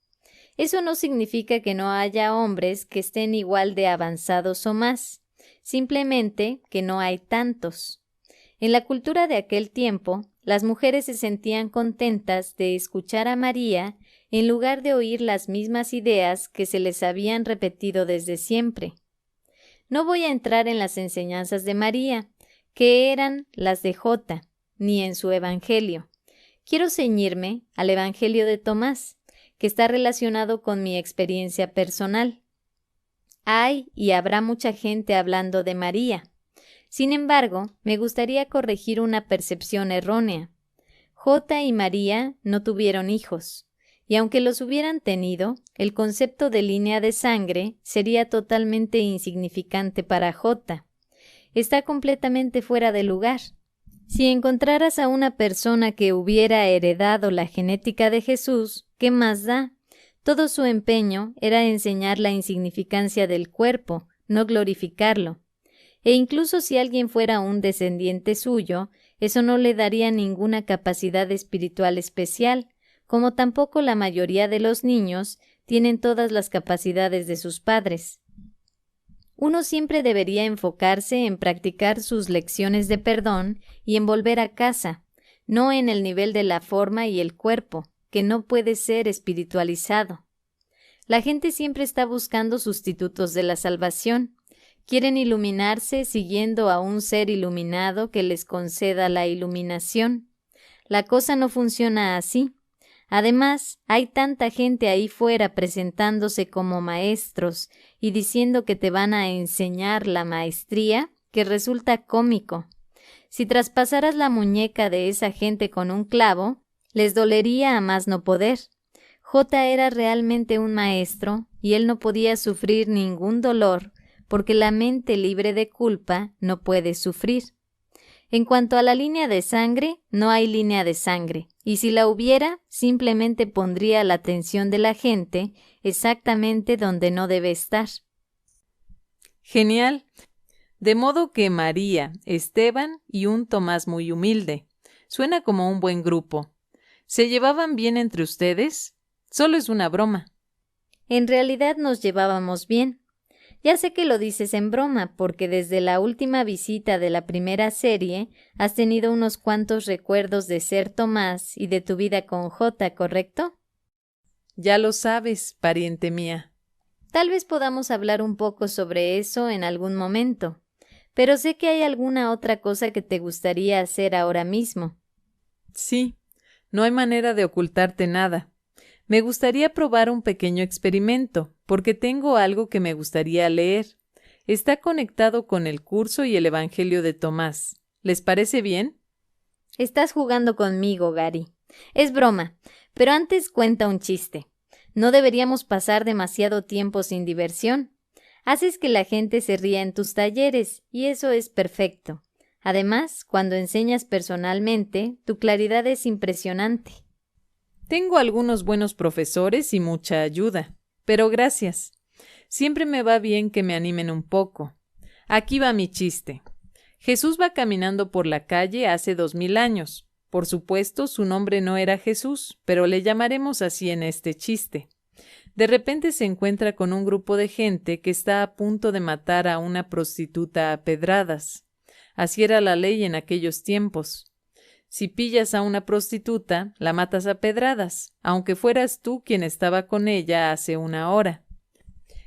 Eso no significa que no haya hombres que estén igual de avanzados o más, simplemente que no hay tantos. En la cultura de aquel tiempo, las mujeres se sentían contentas de escuchar a María en lugar de oír las mismas ideas que se les habían repetido desde siempre. No voy a entrar en las enseñanzas de María, que eran las de J, ni en su Evangelio. Quiero ceñirme al Evangelio de Tomás, que está relacionado con mi experiencia personal. Hay y habrá mucha gente hablando de María. Sin embargo, me gustaría corregir una percepción errónea. J y María no tuvieron hijos, y aunque los hubieran tenido, el concepto de línea de sangre sería totalmente insignificante para J. Está completamente fuera de lugar. Si encontraras a una persona que hubiera heredado la genética de Jesús, ¿qué más da? Todo su empeño era enseñar la insignificancia del cuerpo, no glorificarlo. E incluso si alguien fuera un descendiente suyo, eso no le daría ninguna capacidad espiritual especial, como tampoco la mayoría de los niños tienen todas las capacidades de sus padres. Uno siempre debería enfocarse en practicar sus lecciones de perdón y en volver a casa, no en el nivel de la forma y el cuerpo, que no puede ser espiritualizado. La gente siempre está buscando sustitutos de la salvación. Quieren iluminarse siguiendo a un ser iluminado que les conceda la iluminación. La cosa no funciona así. Además, hay tanta gente ahí fuera presentándose como maestros y diciendo que te van a enseñar la maestría, que resulta cómico. Si traspasaras la muñeca de esa gente con un clavo, les dolería a más no poder. J era realmente un maestro y él no podía sufrir ningún dolor porque la mente libre de culpa no puede sufrir. En cuanto a la línea de sangre, no hay línea de sangre, y si la hubiera, simplemente pondría la atención de la gente exactamente donde no debe estar. Genial. De modo que María, Esteban y un Tomás muy humilde. Suena como un buen grupo. ¿Se llevaban bien entre ustedes? Solo es una broma. En realidad nos llevábamos bien. Ya sé que lo dices en broma, porque desde la última visita de la primera serie has tenido unos cuantos recuerdos de ser Tomás y de tu vida con J, ¿correcto? Ya lo sabes, pariente mía. Tal vez podamos hablar un poco sobre eso en algún momento, pero sé que hay alguna otra cosa que te gustaría hacer ahora mismo. Sí, no hay manera de ocultarte nada. Me gustaría probar un pequeño experimento, porque tengo algo que me gustaría leer. Está conectado con el curso y el Evangelio de Tomás. ¿Les parece bien? Estás jugando conmigo, Gary. Es broma, pero antes cuenta un chiste. No deberíamos pasar demasiado tiempo sin diversión. Haces que la gente se ría en tus talleres, y eso es perfecto. Además, cuando enseñas personalmente, tu claridad es impresionante. Tengo algunos buenos profesores y mucha ayuda, pero gracias. Siempre me va bien que me animen un poco. Aquí va mi chiste. Jesús va caminando por la calle hace 2000 años. Por supuesto, su nombre no era Jesús, pero le llamaremos así en este chiste. De repente se encuentra con un grupo de gente que está a punto de matar a una prostituta a pedradas. Así era la ley en aquellos tiempos. Si pillas a una prostituta, la matas a pedradas, aunque fueras tú quien estaba con ella hace una hora.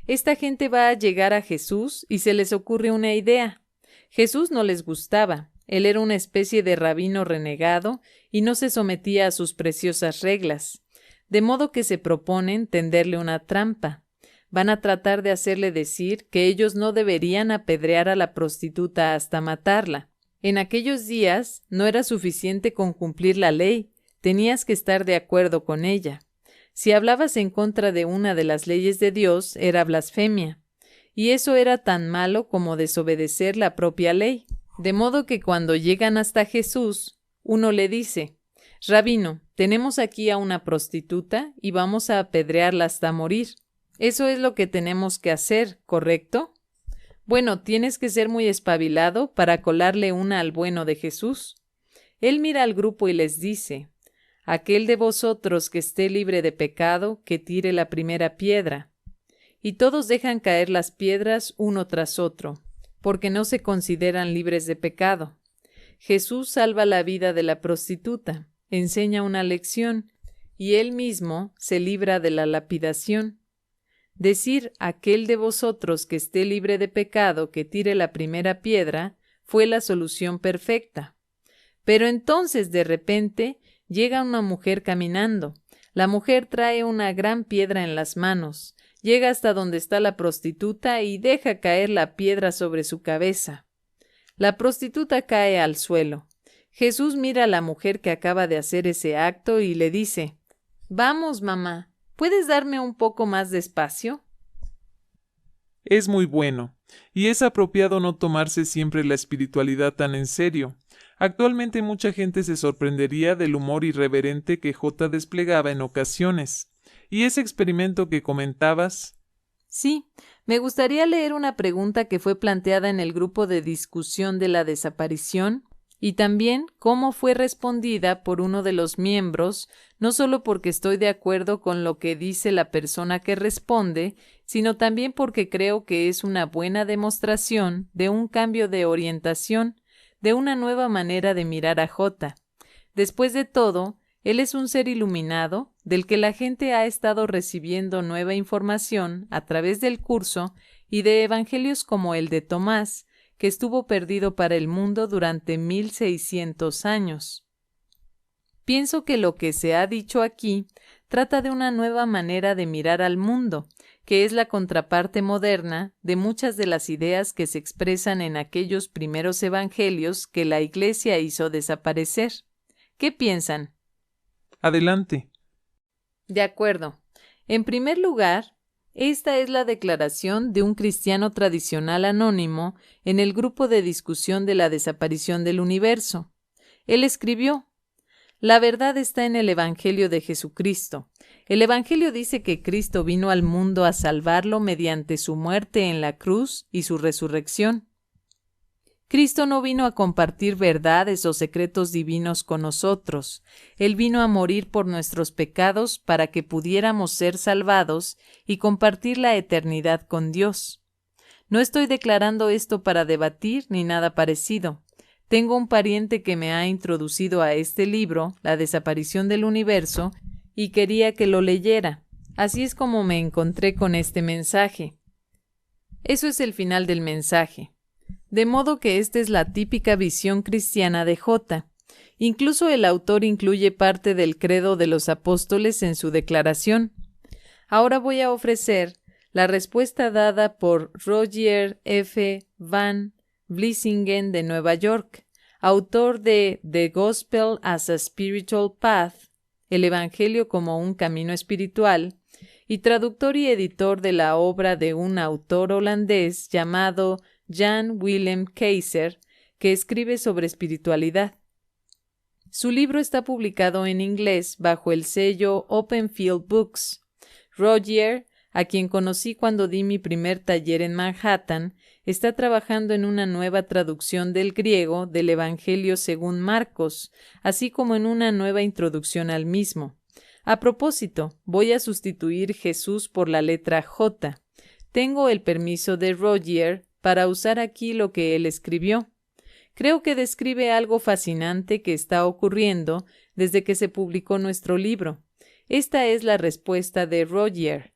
Esta gente va a llegar a Jesús y se les ocurre una idea. Jesús no les gustaba. Él era una especie de rabino renegado y no se sometía a sus preciosas reglas. De modo que se proponen tenderle una trampa. Van a tratar de hacerle decir que ellos no deberían apedrear a la prostituta hasta matarla. En aquellos días no era suficiente con cumplir la ley, tenías que estar de acuerdo con ella. Si hablabas en contra de una de las leyes de Dios, era blasfemia. Y eso era tan malo como desobedecer la propia ley. De modo que cuando llegan hasta Jesús, uno le dice: Rabino, tenemos aquí a una prostituta y vamos a apedrearla hasta morir. Eso es lo que tenemos que hacer, ¿correcto? Bueno, tienes que ser muy espabilado para colarle una al bueno de Jesús. Él mira al grupo y les dice: Aquel de vosotros que esté libre de pecado, que tire la primera piedra. Y todos dejan caer las piedras uno tras otro, porque no se consideran libres de pecado. Jesús salva la vida de la prostituta, enseña una lección, y él mismo se libra de la lapidación. Decir aquel de vosotros que esté libre de pecado, que tire la primera piedra, fue la solución perfecta. Pero entonces, de repente, llega una mujer caminando. La mujer trae una gran piedra en las manos, llega hasta donde está la prostituta y deja caer la piedra sobre su cabeza. La prostituta cae al suelo. Jesús mira a la mujer que acaba de hacer ese acto y le dice: Vamos, mamá, ¿puedes darme un poco más de espacio? Es muy bueno, y es apropiado no tomarse siempre la espiritualidad tan en serio. Actualmente mucha gente se sorprendería del humor irreverente que J desplegaba en ocasiones. ¿Y ese experimento que comentabas? Sí, me gustaría leer una pregunta que fue planteada en el grupo de discusión de la desaparición y también cómo fue respondida por uno de los miembros, no solo porque estoy de acuerdo con lo que dice la persona que responde, sino también porque creo que es una buena demostración de un cambio de orientación, de una nueva manera de mirar a J. Después de todo, él es un ser iluminado del que la gente ha estado recibiendo nueva información a través del curso y de evangelios como el de Tomás, que estuvo perdido para el mundo durante 1600 años. Pienso que lo que se ha dicho aquí trata de una nueva manera de mirar al mundo, que es la contraparte moderna de muchas de las ideas que se expresan en aquellos primeros evangelios que la Iglesia hizo desaparecer. ¿Qué piensan? Adelante. De acuerdo. En primer lugar, esta es la declaración de un cristiano tradicional anónimo en el grupo de discusión de la desaparición del universo. Él escribió: la verdad está en el Evangelio de Jesucristo. El Evangelio dice que Cristo vino al mundo a salvarlo mediante su muerte en la cruz y su resurrección. Cristo no vino a compartir verdades o secretos divinos con nosotros. Él vino a morir por nuestros pecados para que pudiéramos ser salvados y compartir la eternidad con Dios. No estoy declarando esto para debatir ni nada parecido. Tengo un pariente que me ha introducido a este libro, La desaparición del universo, y quería que lo leyera. Así es como me encontré con este mensaje. Eso es el final del mensaje. De modo que esta es la típica visión cristiana de J. Incluso el autor incluye parte del credo de los apóstoles en su declaración. Ahora voy a ofrecer la respuesta dada por Roger F. Van Vlissingen de Nueva York, autor de The Gospel as a Spiritual Path, el Evangelio como un camino espiritual, y traductor y editor de la obra de un autor holandés llamado Jan Willem Keyser, que escribe sobre espiritualidad. Su libro está publicado en inglés bajo el sello Open Field Books. Roger, a quien conocí cuando di mi primer taller en Manhattan, está trabajando en una nueva traducción del griego del Evangelio según Marcos, así como en una nueva introducción al mismo. A propósito, voy a sustituir Jesús por la letra J. Tengo el permiso de Roger para usar aquí lo que él escribió. Creo que describe algo fascinante que está ocurriendo desde que se publicó nuestro libro. Esta es la respuesta de Roger.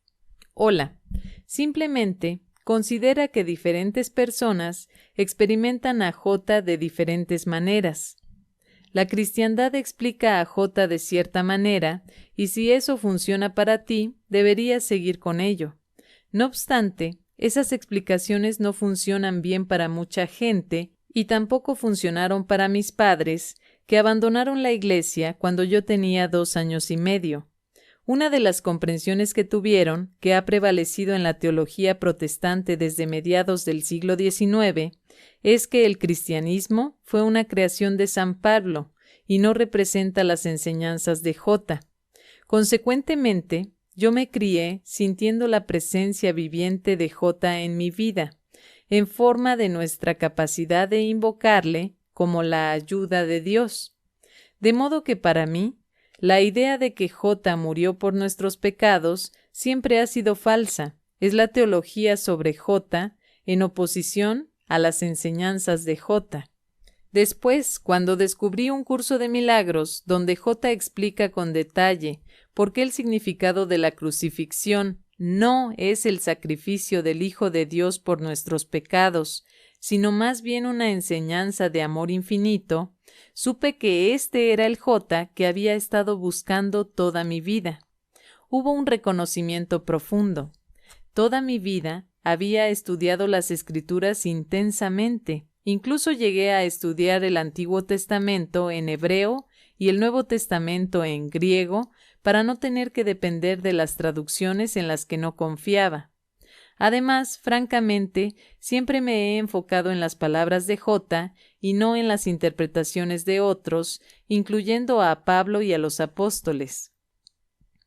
Hola. Simplemente considera que diferentes personas experimentan a J de diferentes maneras. La cristiandad explica a J de cierta manera, y si eso funciona para ti, deberías seguir con ello. No obstante, esas explicaciones no funcionan bien para mucha gente y tampoco funcionaron para mis padres, que abandonaron la iglesia cuando yo tenía 2 años y medio. Una de las comprensiones que tuvieron, que ha prevalecido en la teología protestante desde mediados del siglo XIX, es que el cristianismo fue una creación de San Pablo y no representa las enseñanzas de J. Consecuentemente, yo me crié sintiendo la presencia viviente de J en mi vida, en forma de nuestra capacidad de invocarle como la ayuda de Dios. De modo que para mí, la idea de que J murió por nuestros pecados siempre ha sido falsa. Es la teología sobre J en oposición a las enseñanzas de J. Después, cuando descubrí un curso de milagros donde J explica con detalle por qué el significado de la crucifixión no es el sacrificio del Hijo de Dios por nuestros pecados, sino más bien una enseñanza de amor infinito, supe que este era el J que había estado buscando toda mi vida. Hubo un reconocimiento profundo. Toda mi vida había estudiado las Escrituras intensamente. Incluso llegué a estudiar el Antiguo Testamento en hebreo y el Nuevo Testamento en griego para no tener que depender de las traducciones en las que no confiaba. Además, francamente, siempre me he enfocado en las palabras de J y no en las interpretaciones de otros, incluyendo a Pablo y a los apóstoles.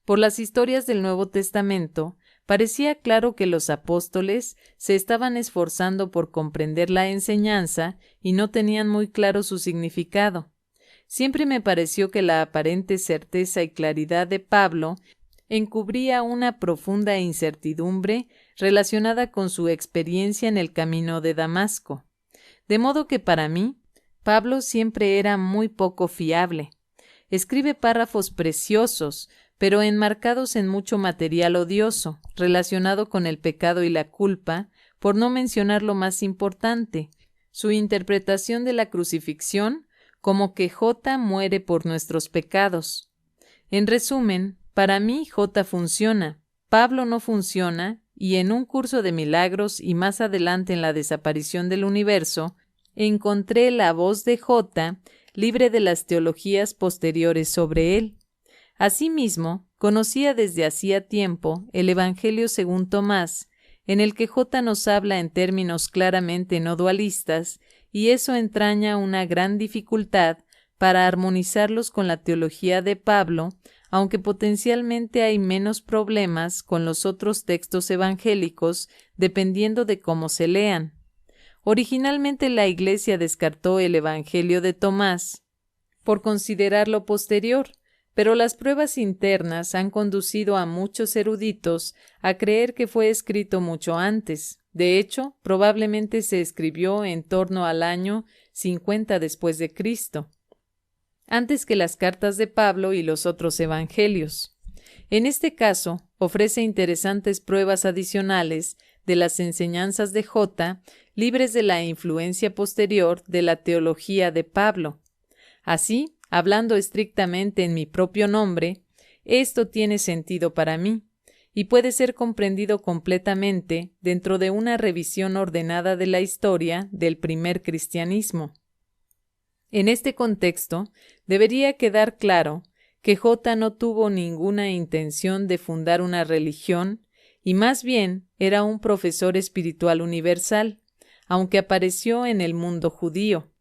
Por las historias del Nuevo Testamento, parecía claro que los apóstoles se estaban esforzando por comprender la enseñanza y no tenían muy claro su significado. Siempre me pareció que la aparente certeza y claridad de Pablo encubría una profunda incertidumbre relacionada con su experiencia en el camino de Damasco. De modo que para mí, Pablo siempre era muy poco fiable. Escribe párrafos preciosos, pero enmarcados en mucho material odioso, relacionado con el pecado y la culpa, por no mencionar lo más importante, su interpretación de la crucifixión como que J muere por nuestros pecados. En resumen, para mí J funciona, Pablo no funciona, y en un curso de milagros y más adelante en la desaparición del universo, encontré la voz de J libre de las teologías posteriores sobre él. Asimismo, conocía desde hacía tiempo el Evangelio según Tomás, en el que J nos habla en términos claramente no dualistas, y eso entraña una gran dificultad para armonizarlos con la teología de Pablo, aunque potencialmente hay menos problemas con los otros textos evangélicos dependiendo de cómo se lean. Originalmente la Iglesia descartó el Evangelio de Tomás por considerarlo posterior, pero las pruebas internas han conducido a muchos eruditos a creer que fue escrito mucho antes. De hecho, probablemente se escribió en torno al año 50 después de Cristo, antes que las cartas de Pablo y los otros evangelios. En este caso, ofrece interesantes pruebas adicionales de las enseñanzas de J, libres de la influencia posterior de la teología de Pablo. Así, hablando estrictamente en mi propio nombre, esto tiene sentido para mí, y puede ser comprendido completamente dentro de una revisión ordenada de la historia del primer cristianismo. En este contexto, debería quedar claro que J no tuvo ninguna intención de fundar una religión, y más bien era un profesor espiritual universal, aunque apareció en el mundo judío.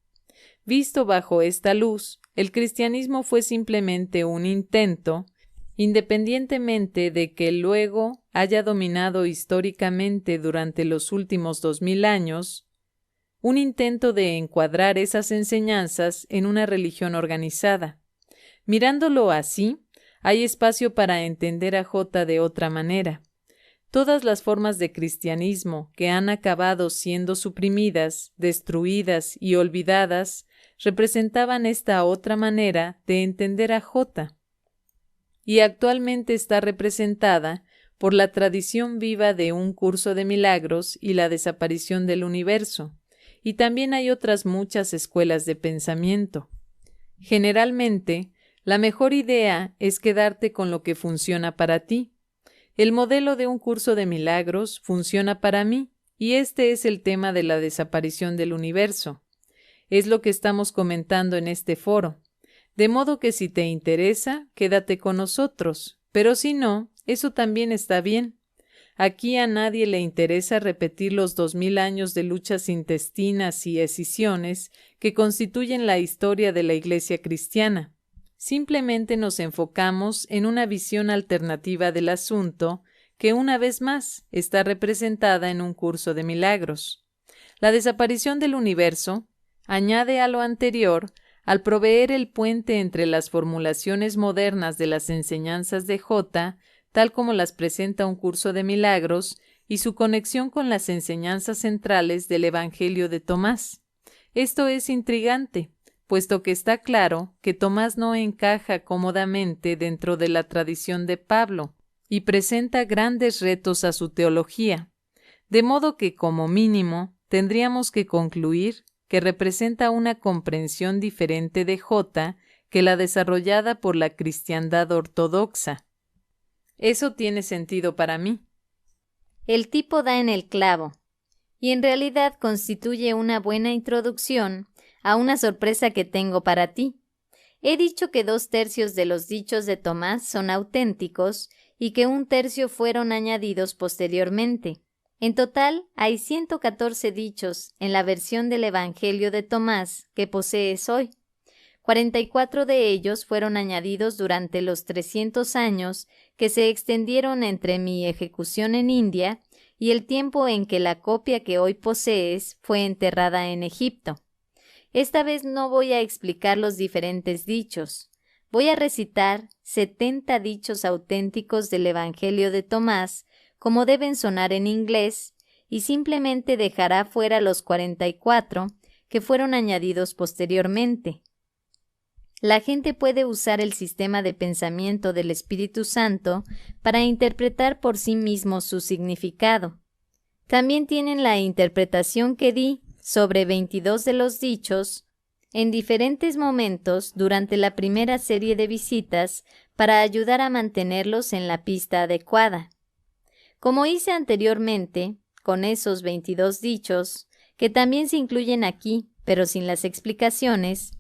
Visto bajo esta luz, el cristianismo fue simplemente un intento, independientemente de que luego haya dominado históricamente durante los últimos 2000 años, un intento de encuadrar esas enseñanzas en una religión organizada. Mirándolo así, hay espacio para entender a J de otra manera. Todas las formas de cristianismo que han acabado siendo suprimidas, destruidas y olvidadas representaban esta otra manera de entender a J, y actualmente está representada por la tradición viva de un curso de milagros y la desaparición del universo, y también hay otras muchas escuelas de pensamiento. Generalmente, la mejor idea es quedarte con lo que funciona para ti. El modelo de un curso de milagros funciona para mí, y este es el tema de la desaparición del universo. Es lo que estamos comentando en este foro. De modo que si te interesa, quédate con nosotros, pero si no, eso también está bien. Aquí a nadie le interesa repetir los 2000 años de luchas intestinas y escisiones que constituyen la historia de la Iglesia cristiana. Simplemente nos enfocamos en una visión alternativa del asunto que una vez más está representada en un curso de milagros. La desaparición del universo añade a lo anterior al proveer el puente entre las formulaciones modernas de las enseñanzas de J, tal como las presenta un curso de milagros, y su conexión con las enseñanzas centrales del Evangelio de Tomás. Esto es intrigante, puesto que está claro que Tomás no encaja cómodamente dentro de la tradición de Pablo y presenta grandes retos a su teología, de modo que, como mínimo, tendríamos que concluir que representa una comprensión diferente de J que la desarrollada por la cristiandad ortodoxa. Eso tiene sentido para mí. El tipo da en el clavo, y en realidad constituye una buena introducción a una sorpresa que tengo para ti. He dicho que 2/3 de los dichos de Tomás son auténticos y que 1/3 fueron añadidos posteriormente. En total, hay 114 dichos en la versión del Evangelio de Tomás que posees hoy. 44 de ellos fueron añadidos durante los 300 años que se extendieron entre mi ejecución en India y el tiempo en que la copia que hoy posees fue enterrada en Egipto. Esta vez no voy a explicar los diferentes dichos. Voy a recitar 70 dichos auténticos del Evangelio de Tomás, como deben sonar en inglés, y simplemente dejará fuera los 44 que fueron añadidos posteriormente. la gente puede usar el sistema de pensamiento del Espíritu Santo para interpretar por sí mismos su significado. También tienen la interpretación que di sobre 22 de los dichos en diferentes momentos durante la primera serie de visitas para ayudar a mantenerlos en la pista adecuada. Como hice anteriormente, con esos 22 dichos, que también se incluyen aquí, pero sin las explicaciones,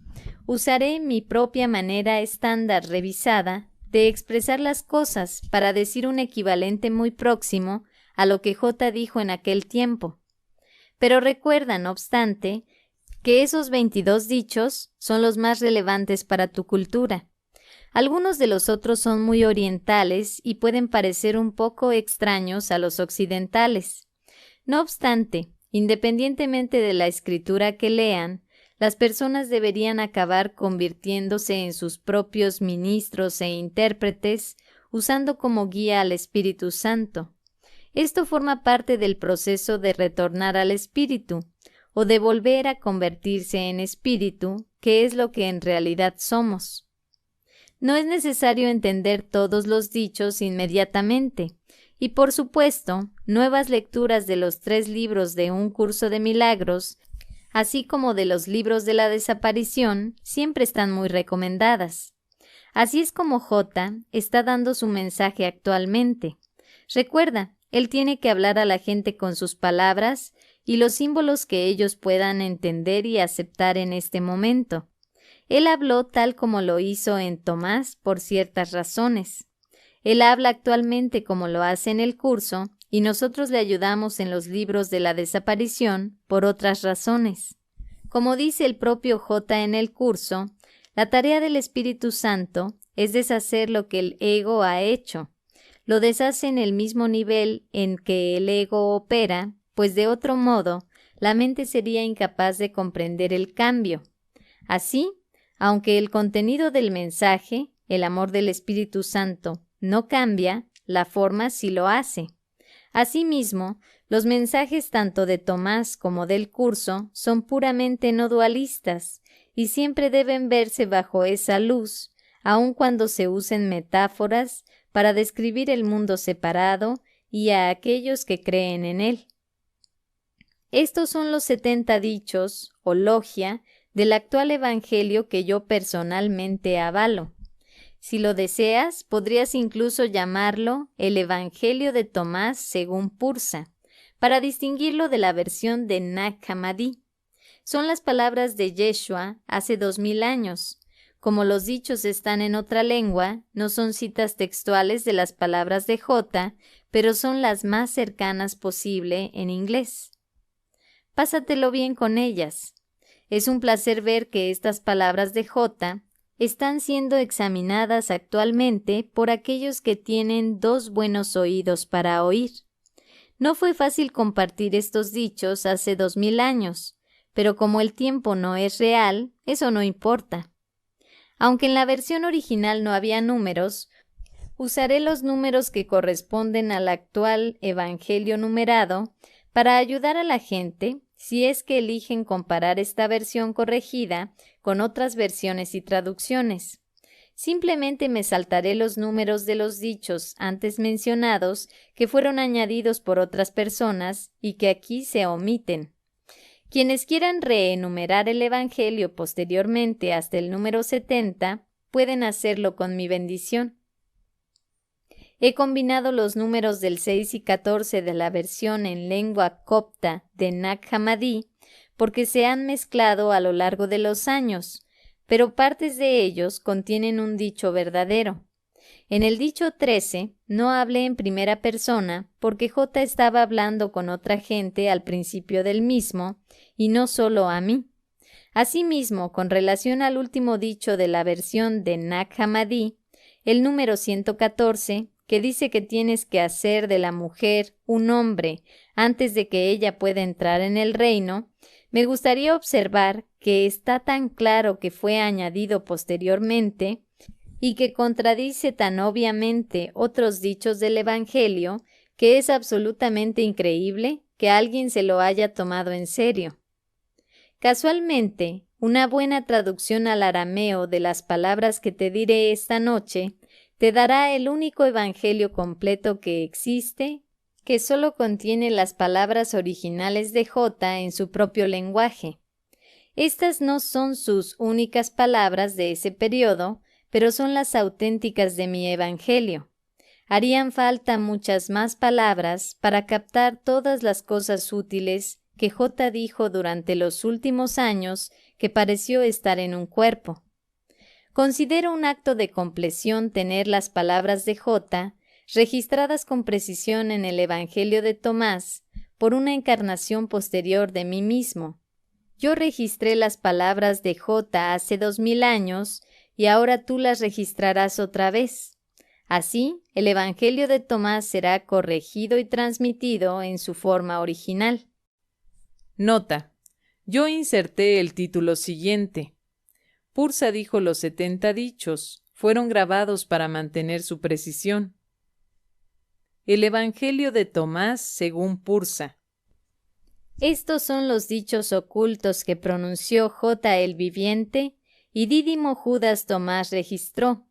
usaré mi propia manera estándar revisada de expresar las cosas para decir un equivalente muy próximo a lo que J dijo en aquel tiempo. Pero recuerda, no obstante, que esos 22 dichos son los más relevantes para tu cultura. Algunos de los otros son muy orientales y pueden parecer un poco extraños a los occidentales. No obstante, independientemente de la escritura que lean, las personas deberían acabar convirtiéndose en sus propios ministros e intérpretes, usando como guía al Espíritu Santo. Esto forma parte del proceso de retornar al Espíritu, o de volver a convertirse en espíritu, que es lo que en realidad somos. No es necesario entender todos los dichos inmediatamente, y por supuesto, nuevas lecturas de los 3 libros de Un Curso de Milagros, así como de los libros de la desaparición, siempre están muy recomendadas. Así es como J está dando su mensaje actualmente. Recuerda, él tiene que hablar a la gente con sus palabras y los símbolos que ellos puedan entender y aceptar en este momento. Él habló tal como lo hizo en Tomás por ciertas razones. Él habla actualmente como lo hace en el curso y nosotros le ayudamos en los libros de la desaparición por otras razones. Como dice el propio J en el curso, la tarea del Espíritu Santo es deshacer lo que el ego ha hecho. Lo deshace en el mismo nivel en que el ego opera, pues de otro modo, la mente sería incapaz de comprender el cambio. Así, aunque el contenido del mensaje, el amor del Espíritu Santo, no cambia, la forma sí lo hace. Asimismo, los mensajes tanto de Tomás como del curso son puramente no dualistas y siempre deben verse bajo esa luz, aun cuando se usen metáforas para describir el mundo separado y a aquellos que creen en él. Estos son los 70 dichos, o logia, del actual evangelio que yo personalmente avalo. Si lo deseas, podrías incluso llamarlo el Evangelio de Tomás según Pursa, para distinguirlo de la versión de Nag Hammadi. Son las palabras de Yeshua hace 2000 años. Como los dichos están en otra lengua, no son citas textuales de las palabras de J, pero son las más cercanas posible en inglés. Pásatelo bien con ellas. Es un placer ver que estas palabras de J están siendo examinadas actualmente por aquellos que tienen 2 buenos oídos para oír. No fue fácil compartir estos dichos hace 2000 años, pero como el tiempo no es real, eso no importa. Aunque en la versión original no había números, usaré los números que corresponden al actual evangelio numerado para ayudar a la gente si es que eligen comparar esta versión corregida con otras versiones y traducciones. Simplemente me saltaré los números de los dichos antes mencionados que fueron añadidos por otras personas y que aquí se omiten. Quienes quieran reenumerar el Evangelio posteriormente hasta el número 70, pueden hacerlo con mi bendición. He combinado los números del 6 y 14 de la versión en lengua copta de Nag Hammadi porque se han mezclado a lo largo de los años, pero partes de ellos contienen un dicho verdadero. En el dicho 13 no hablé en primera persona porque J estaba hablando con otra gente al principio del mismo y no solo a mí. Asimismo, con relación al último dicho de la versión de Nag Hammadi, el número 114, que dice que tienes que hacer de la mujer un hombre antes de que ella pueda entrar en el reino, me gustaría observar que está tan claro que fue añadido posteriormente y que contradice tan obviamente otros dichos del Evangelio que es absolutamente increíble que alguien se lo haya tomado en serio. Casualmente, una buena traducción al arameo de las palabras que te diré esta noche te dará el único evangelio completo que existe, que solo contiene las palabras originales de J en su propio lenguaje. Estas no son sus únicas palabras de ese periodo, pero son las auténticas de mi evangelio. Harían falta muchas más palabras para captar todas las cosas útiles que J dijo durante los últimos años que pareció estar en un cuerpo. Considero un acto de compleción tener las palabras de J registradas con precisión en el Evangelio de Tomás por una encarnación posterior de mí mismo. Yo registré las palabras de J hace 2000 años y ahora tú las registrarás otra vez. Así, el Evangelio de Tomás será corregido y transmitido en su forma original. Nota. Yo inserté el título siguiente. Pursa dijo los 70 dichos. Fueron grabados para mantener su precisión. El Evangelio de Tomás según Pursa. Estos son los dichos ocultos que pronunció J el viviente y Dídimo Judas Tomás registró.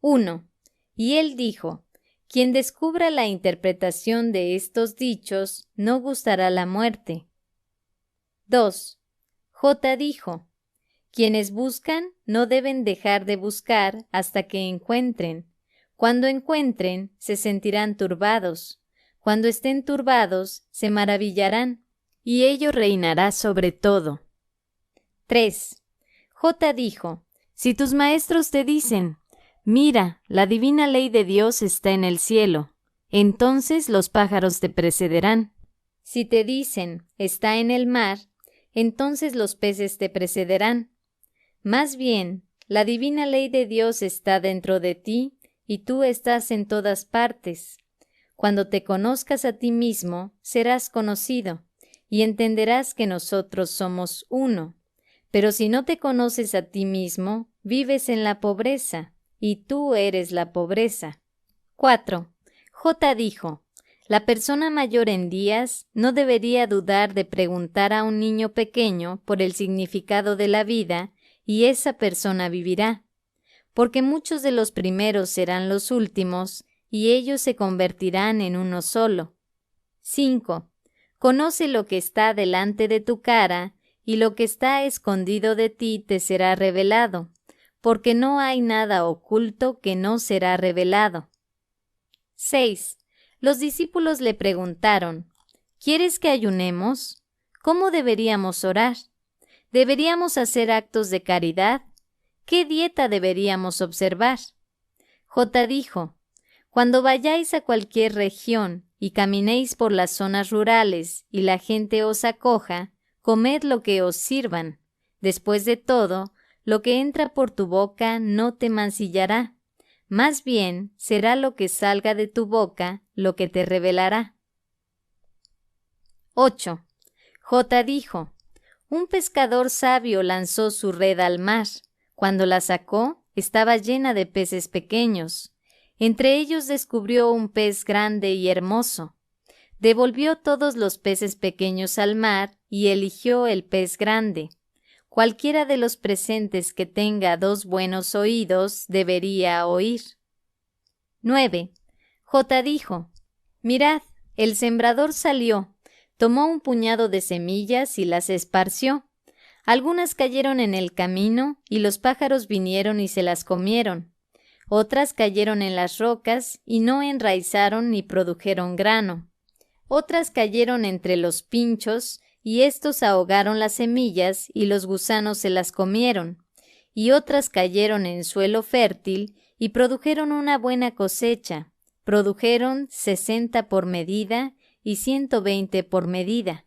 1. Y él dijo: quien descubra la interpretación de estos dichos no gustará la muerte. 2. J dijo: quienes buscan no deben dejar de buscar hasta que encuentren. Cuando encuentren, se sentirán turbados. Cuando estén turbados, se maravillarán, y ello reinará sobre todo. 3. J dijo: si tus maestros te dicen: mira, la divina ley de Dios está en el cielo, entonces los pájaros te precederán. Si te dicen: está en el mar, entonces los peces te precederán. Más bien, la divina ley de Dios está dentro de ti y tú estás en todas partes. Cuando te conozcas a ti mismo, serás conocido y entenderás que nosotros somos uno. Pero si no te conoces a ti mismo, vives en la pobreza, y tú eres la pobreza. 4. J dijo: la persona mayor en días no debería dudar de preguntar a un niño pequeño por el significado de la vida, y esa persona vivirá, porque muchos de los primeros serán los últimos, y ellos se convertirán en uno solo. 5. Conoce lo que está delante de tu cara, y lo que está escondido de ti te será revelado, porque no hay nada oculto que no será revelado. 6. Los discípulos le preguntaron: ¿quieres que ayunemos? ¿Cómo deberíamos orar? ¿Deberíamos hacer actos de caridad? ¿Qué dieta deberíamos observar? J dijo: cuando vayáis a cualquier región y caminéis por las zonas rurales y la gente os acoja, comed lo que os sirvan. Después de todo, lo que entra por tu boca no te mancillará. Más bien, será lo que salga de tu boca lo que te revelará. 8. J dijo: un pescador sabio lanzó su red al mar. Cuando la sacó, estaba llena de peces pequeños. Entre ellos descubrió un pez grande y hermoso. Devolvió todos los peces pequeños al mar y eligió el pez grande. Cualquiera de los presentes que tenga 2 buenos oídos debería oír. 9. J dijo: mirad, el sembrador salió. Tomó un puñado de semillas y las esparció. Algunas cayeron en el camino y los pájaros vinieron y se las comieron. Otras cayeron en las rocas y no enraizaron ni produjeron grano. Otras cayeron entre los pinchos y éstos ahogaron las semillas y los gusanos se las comieron. Y otras cayeron en suelo fértil y produjeron una buena cosecha. Produjeron 60 por medida y 120 por medida.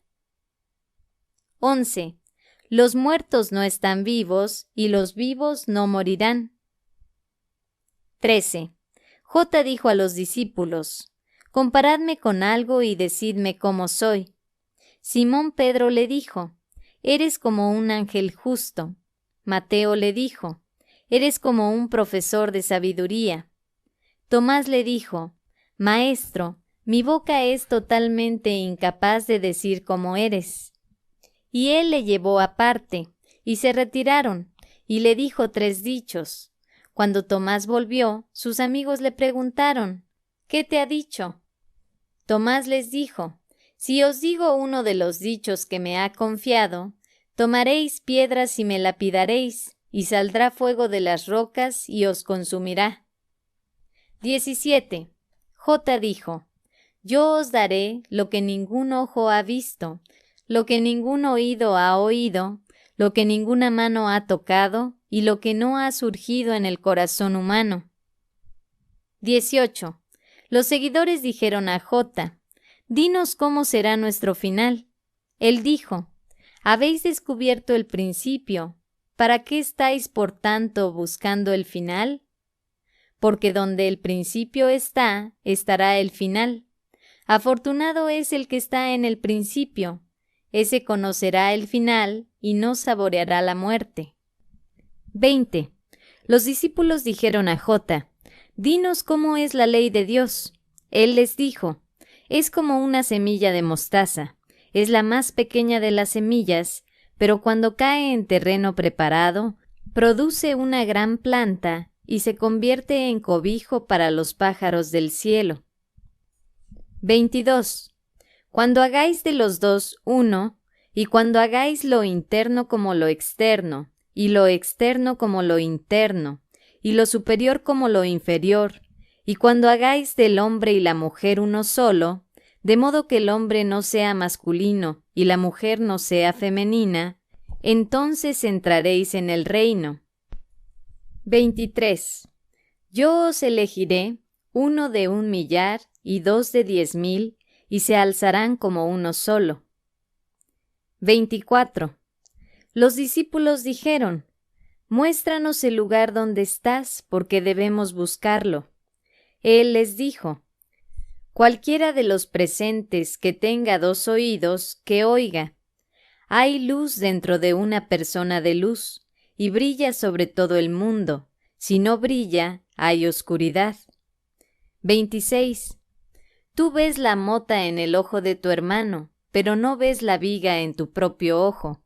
11. Los muertos no están vivos y los vivos no morirán. 13. J dijo a los discípulos: comparadme con algo y decidme cómo soy. Simón Pedro le dijo: eres como un ángel justo. Mateo le dijo: eres como un profesor de sabiduría. Tomás le dijo: Maestro, mi boca es totalmente incapaz de decir cómo eres. Y él le llevó aparte, Y se retiraron, y le dijo 3 dichos. Cuando Tomás volvió, sus amigos le preguntaron, ¿qué te ha dicho? Tomás les dijo, si os digo uno de los dichos que me ha confiado, tomaréis piedras y me lapidaréis, y saldrá fuego de las rocas y os consumirá. 17. J dijo, yo os daré lo que ningún ojo ha visto, lo que ningún oído ha oído, lo que ninguna mano ha tocado y lo que no ha surgido en el corazón humano. 18. Los seguidores dijeron a J, dinos cómo será nuestro final. Él dijo, habéis descubierto el principio, ¿para qué estáis por tanto buscando el final? Porque donde el principio está, estará el final. Afortunado es el que está en el principio, ese conocerá el final y no saboreará la muerte. 20. Los discípulos dijeron a J, dinos cómo es la ley de Dios. Él les dijo, es como una semilla de mostaza, es la más pequeña de las semillas, pero cuando cae en terreno preparado, produce una gran planta y se convierte en cobijo para los pájaros del cielo. 22. Cuando hagáis de los dos uno, y cuando hagáis lo interno como lo externo, y lo externo como lo interno, y lo superior como lo inferior, y cuando hagáis del hombre y la mujer uno solo, de modo que el hombre no sea masculino y la mujer no sea femenina, entonces entraréis en el reino. 23. Yo os elegiré 1 de 1,000,000 y 2 de 10,000, y se alzarán como uno solo. 24. Los discípulos dijeron, muéstranos el lugar donde estás, porque debemos buscarlo. Él les dijo, cualquiera de los presentes que tenga 2 oídos, que oiga. Hay luz dentro de una persona de luz, y brilla sobre todo el mundo. Si no brilla, hay oscuridad. 26. Tú ves la mota en el ojo de tu hermano, pero no ves la viga en tu propio ojo.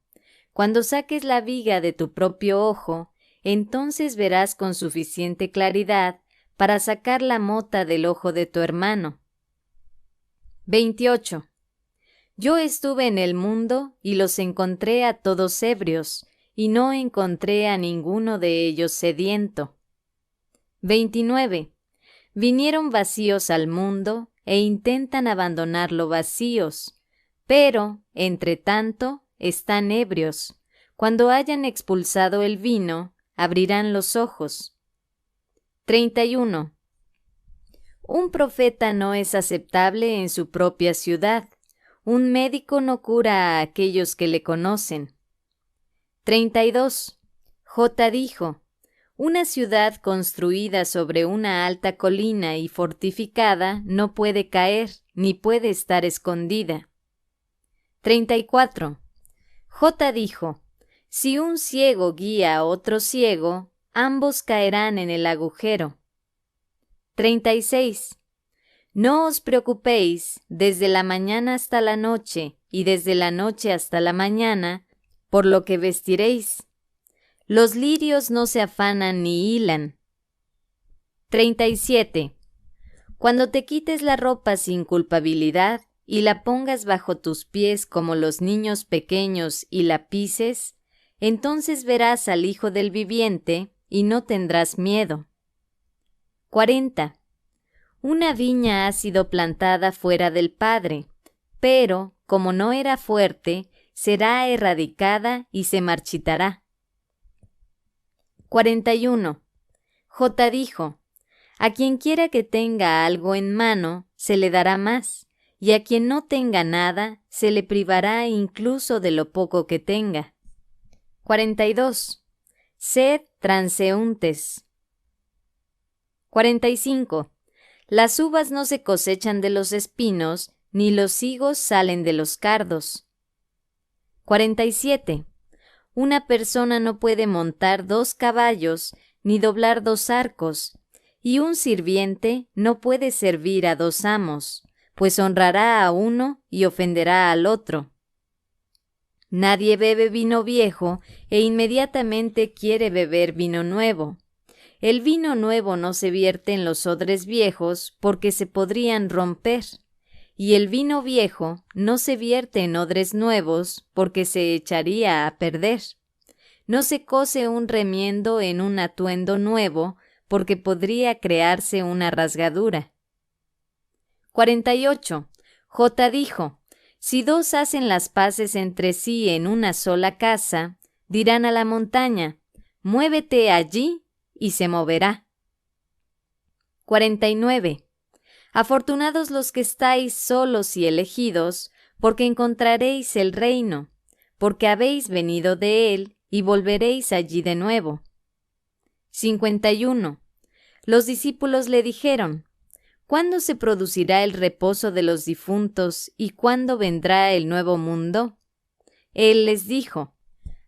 Cuando saques la viga de tu propio ojo, entonces verás con suficiente claridad para sacar la mota del ojo de tu hermano. 28. Yo estuve en el mundo y los encontré a todos ebrios, y no encontré a ninguno de ellos sediento. 29. Vinieron vacíos al mundo e intentan abandonarlo vacíos, pero, entre tanto, están ebrios. Cuando hayan expulsado el vino, abrirán los ojos. 31. Un profeta no es aceptable en su propia ciudad. Un médico no cura a aquellos que le conocen. 32. J dijo, una ciudad construida sobre una alta colina y fortificada no puede caer, ni puede estar escondida. 34. J dijo, si un ciego guía a otro ciego, ambos caerán en el agujero. 36. No os preocupéis desde la mañana hasta la noche y desde la noche hasta la mañana por lo que vestiréis. Los lirios no se afanan ni hilan. 37. Cuando te quites la ropa sin culpabilidad y la pongas bajo tus pies como los niños pequeños y la pises, entonces verás al Hijo del Viviente y no tendrás miedo. 40. Una viña ha sido plantada fuera del Padre, pero, como no era fuerte, será erradicada y se marchitará. 41. J dijo, a quien quiera que tenga algo en mano, se le dará más, y a quien no tenga nada, se le privará incluso de lo poco que tenga. 42. Sed transeúntes. 45. Las uvas no se cosechan de los espinos, ni los higos salen de los cardos. 47. Una persona no puede montar 2 caballos, ni doblar 2 arcos, y un sirviente no puede servir a 2 amos, pues honrará a uno y ofenderá al otro. Nadie bebe vino viejo e inmediatamente quiere beber vino nuevo. El vino nuevo no se vierte en los odres viejos porque se podrían romper, y el vino viejo no se vierte en odres nuevos porque se echaría a perder. No se cose un remiendo en un atuendo nuevo porque podría crearse una rasgadura. 48. J dijo: si dos hacen las paces entre sí en una sola casa, dirán a la montaña: muévete allí, y se moverá. 49. Afortunados los que estáis solos y elegidos, porque encontraréis el reino, porque habéis venido de él y volveréis allí de nuevo. 51. Los discípulos le dijeron: ¿cuándo se producirá el reposo de los difuntos y cuándo vendrá el nuevo mundo? Él les dijo: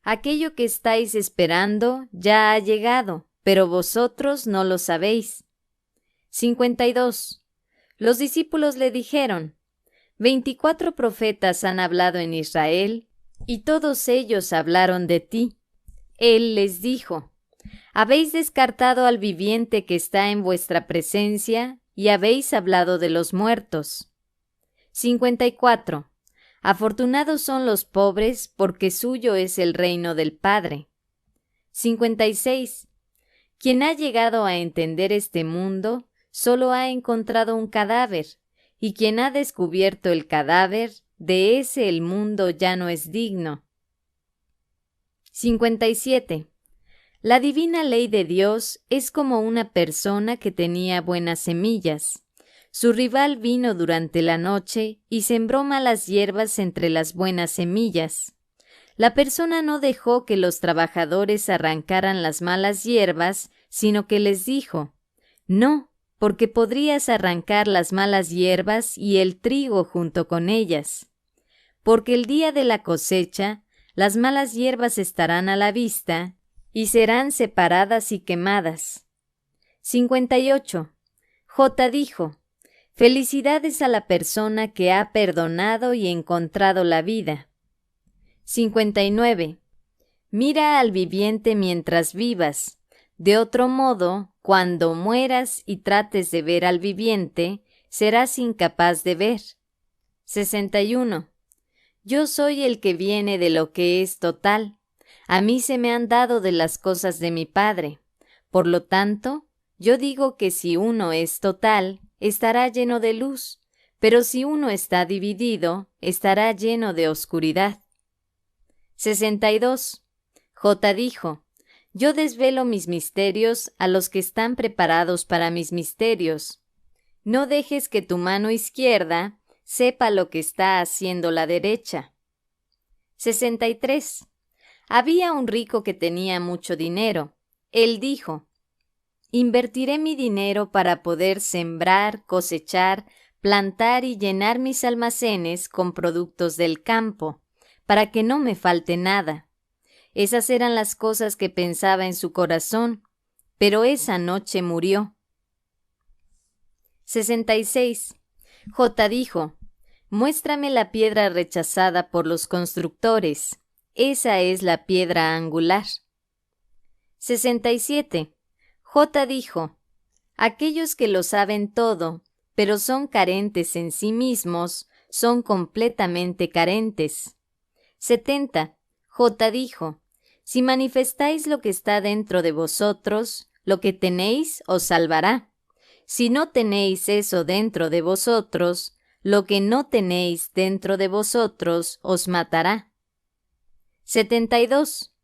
aquello que estáis esperando ya ha llegado, pero vosotros no lo sabéis. 52. Los discípulos le dijeron: 24 profetas han hablado en Israel, y todos ellos hablaron de ti. Él les dijo: habéis descartado al viviente que está en vuestra presencia, y habéis hablado de los muertos. 54. Afortunados son los pobres, porque suyo es el reino del Padre. 56. Quien ha llegado a entender este mundo, solo ha encontrado un cadáver, y quien ha descubierto el cadáver, de ese el mundo ya no es digno. 57. La divina ley de Dios es como una persona que tenía buenas semillas. Su rival vino durante la noche y sembró malas hierbas entre las buenas semillas. La persona no dejó que los trabajadores arrancaran las malas hierbas, sino que les dijo: no, porque podrías arrancar las malas hierbas y el trigo junto con ellas. Porque el día de la cosecha, las malas hierbas estarán a la vista, y serán separadas y quemadas. 58. J dijo: felicidades a la persona que ha perdonado y encontrado la vida. 59. Mira al viviente mientras vivas. De otro modo, cuando mueras y trates de ver al viviente, serás incapaz de ver. 61. Yo soy el que viene de lo que es total. A mí se me han dado de las cosas de mi Padre. Por lo tanto, yo digo que si uno es total, estará lleno de luz, pero si uno está dividido, estará lleno de oscuridad. 62. J dijo: yo desvelo mis misterios a los que están preparados para mis misterios. No dejes que tu mano izquierda sepa lo que está haciendo la derecha. 63. Había un rico que tenía mucho dinero. Él dijo: invertiré mi dinero para poder sembrar, cosechar, plantar y llenar mis almacenes con productos del campo, para que no me falte nada. Esas eran las cosas que pensaba en su corazón, pero esa noche murió. 66. J dijo: muéstrame la piedra rechazada por los constructores. Esa es la piedra angular. 67. J dijo: aquellos que lo saben todo, pero son carentes en sí mismos, son completamente carentes. 70. J dijo: si manifestáis lo que está dentro de vosotros, lo que tenéis os salvará. Si no tenéis eso dentro de vosotros, lo que no tenéis dentro de vosotros os matará. 72.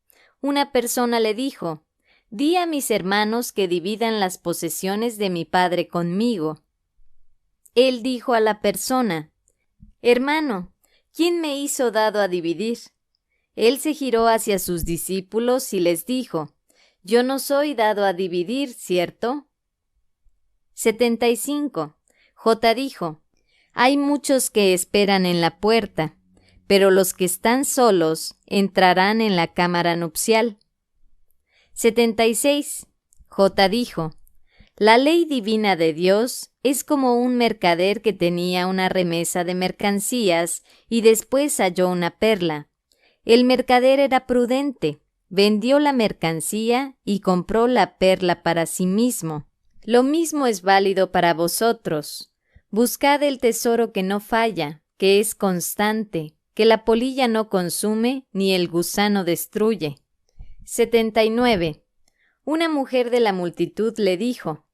Una persona le dijo: di a mis hermanos que dividan las posesiones de mi padre conmigo. Él dijo a la persona: hermano, ¿quién me hizo dado a dividir? Él se giró hacia sus discípulos y les dijo: yo no soy dado a dividir, ¿cierto? 75. J dijo: hay muchos que esperan en la puerta, pero los que están solos entrarán en la cámara nupcial. 76. J dijo: la ley divina de Dios es como un mercader que tenía una remesa de mercancías y después halló una perla. El mercader era prudente, vendió la mercancía y compró la perla para sí mismo. Lo mismo es válido para vosotros. Buscad el tesoro que no falla, que es constante, que la polilla no consume ni el gusano destruye. 79. Una mujer de la multitud le dijo: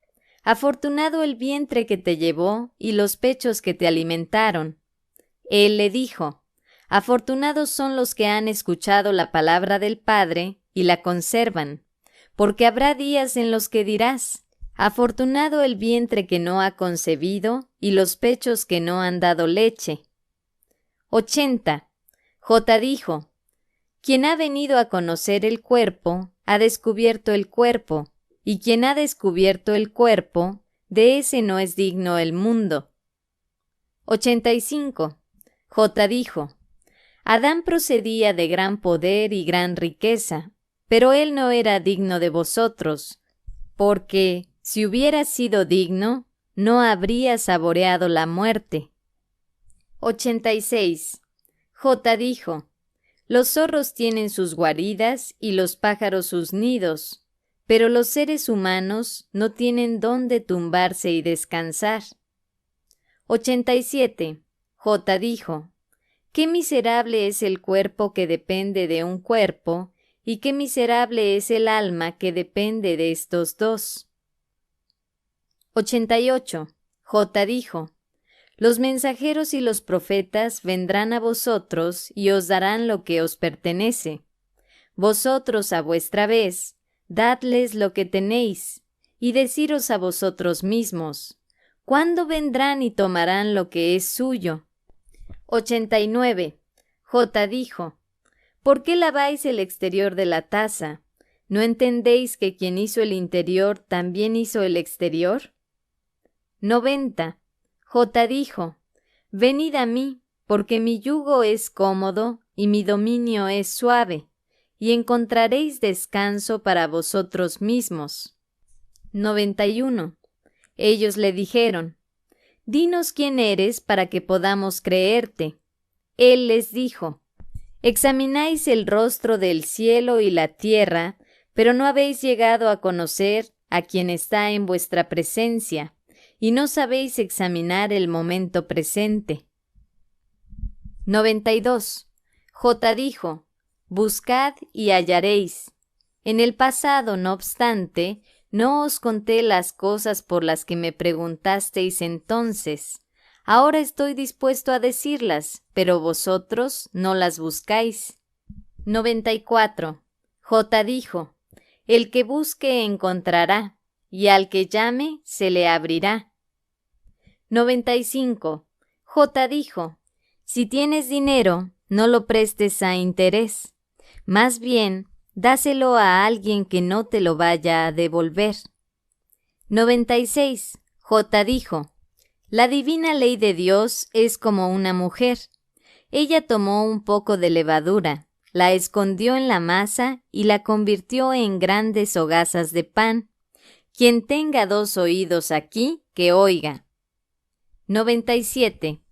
Afortunado el vientre que te llevó y los pechos que te alimentaron. Él le dijo: Afortunados son los que han escuchado la palabra del Padre y la conservan, porque habrá días en los que dirás: Afortunado el vientre que no ha concebido y los pechos que no han dado leche. 80. J dijo: Quien ha venido a conocer el cuerpo, ha descubierto el cuerpo, y quien ha descubierto el cuerpo, de ese no es digno el mundo. 85. J dijo: Adán procedía de gran poder y gran riqueza, pero él no era digno de vosotros, porque, si hubiera sido digno, no habría saboreado la muerte. 86. J dijo: Los zorros tienen sus guaridas y los pájaros sus nidos, pero los seres humanos no tienen dónde tumbarse y descansar. 87. J dijo: Qué miserable es el cuerpo que depende de un cuerpo, y qué miserable es el alma que depende de estos dos. 88. J dijo: Los mensajeros y los profetas vendrán a vosotros y os darán lo que os pertenece. Vosotros, a vuestra vez, dadles lo que tenéis, y deciros a vosotros mismos: ¿cuándo vendrán y tomarán lo que es suyo? 89. J dijo: ¿Por qué laváis el exterior de la taza? ¿No entendéis que quien hizo el interior también hizo el exterior? 90. J dijo: Venid a mí, porque mi yugo es cómodo y mi dominio es suave, y encontraréis descanso para vosotros mismos. 91. Ellos le dijeron: Dinos quién eres para que podamos creerte. Él les dijo: Examináis el rostro del cielo y la tierra, pero no habéis llegado a conocer a quien está en vuestra presencia, y no sabéis examinar el momento presente. 92. J dijo: Buscad y hallaréis. En el pasado, no obstante, no os conté las cosas por las que me preguntasteis entonces. Ahora estoy dispuesto a decirlas, pero vosotros no las buscáis. 94. J dijo: El que busque encontrará, y al que llame se le abrirá. 95. J dijo: Si tienes dinero, no lo prestes a interés. Más bien, dáselo a alguien que no te lo vaya a devolver. 96. J dijo: La divina ley de Dios es como una mujer. Ella tomó un poco de levadura, la escondió en la masa y la convirtió en grandes hogazas de pan. Quien tenga 2 oídos aquí, que oiga. 97.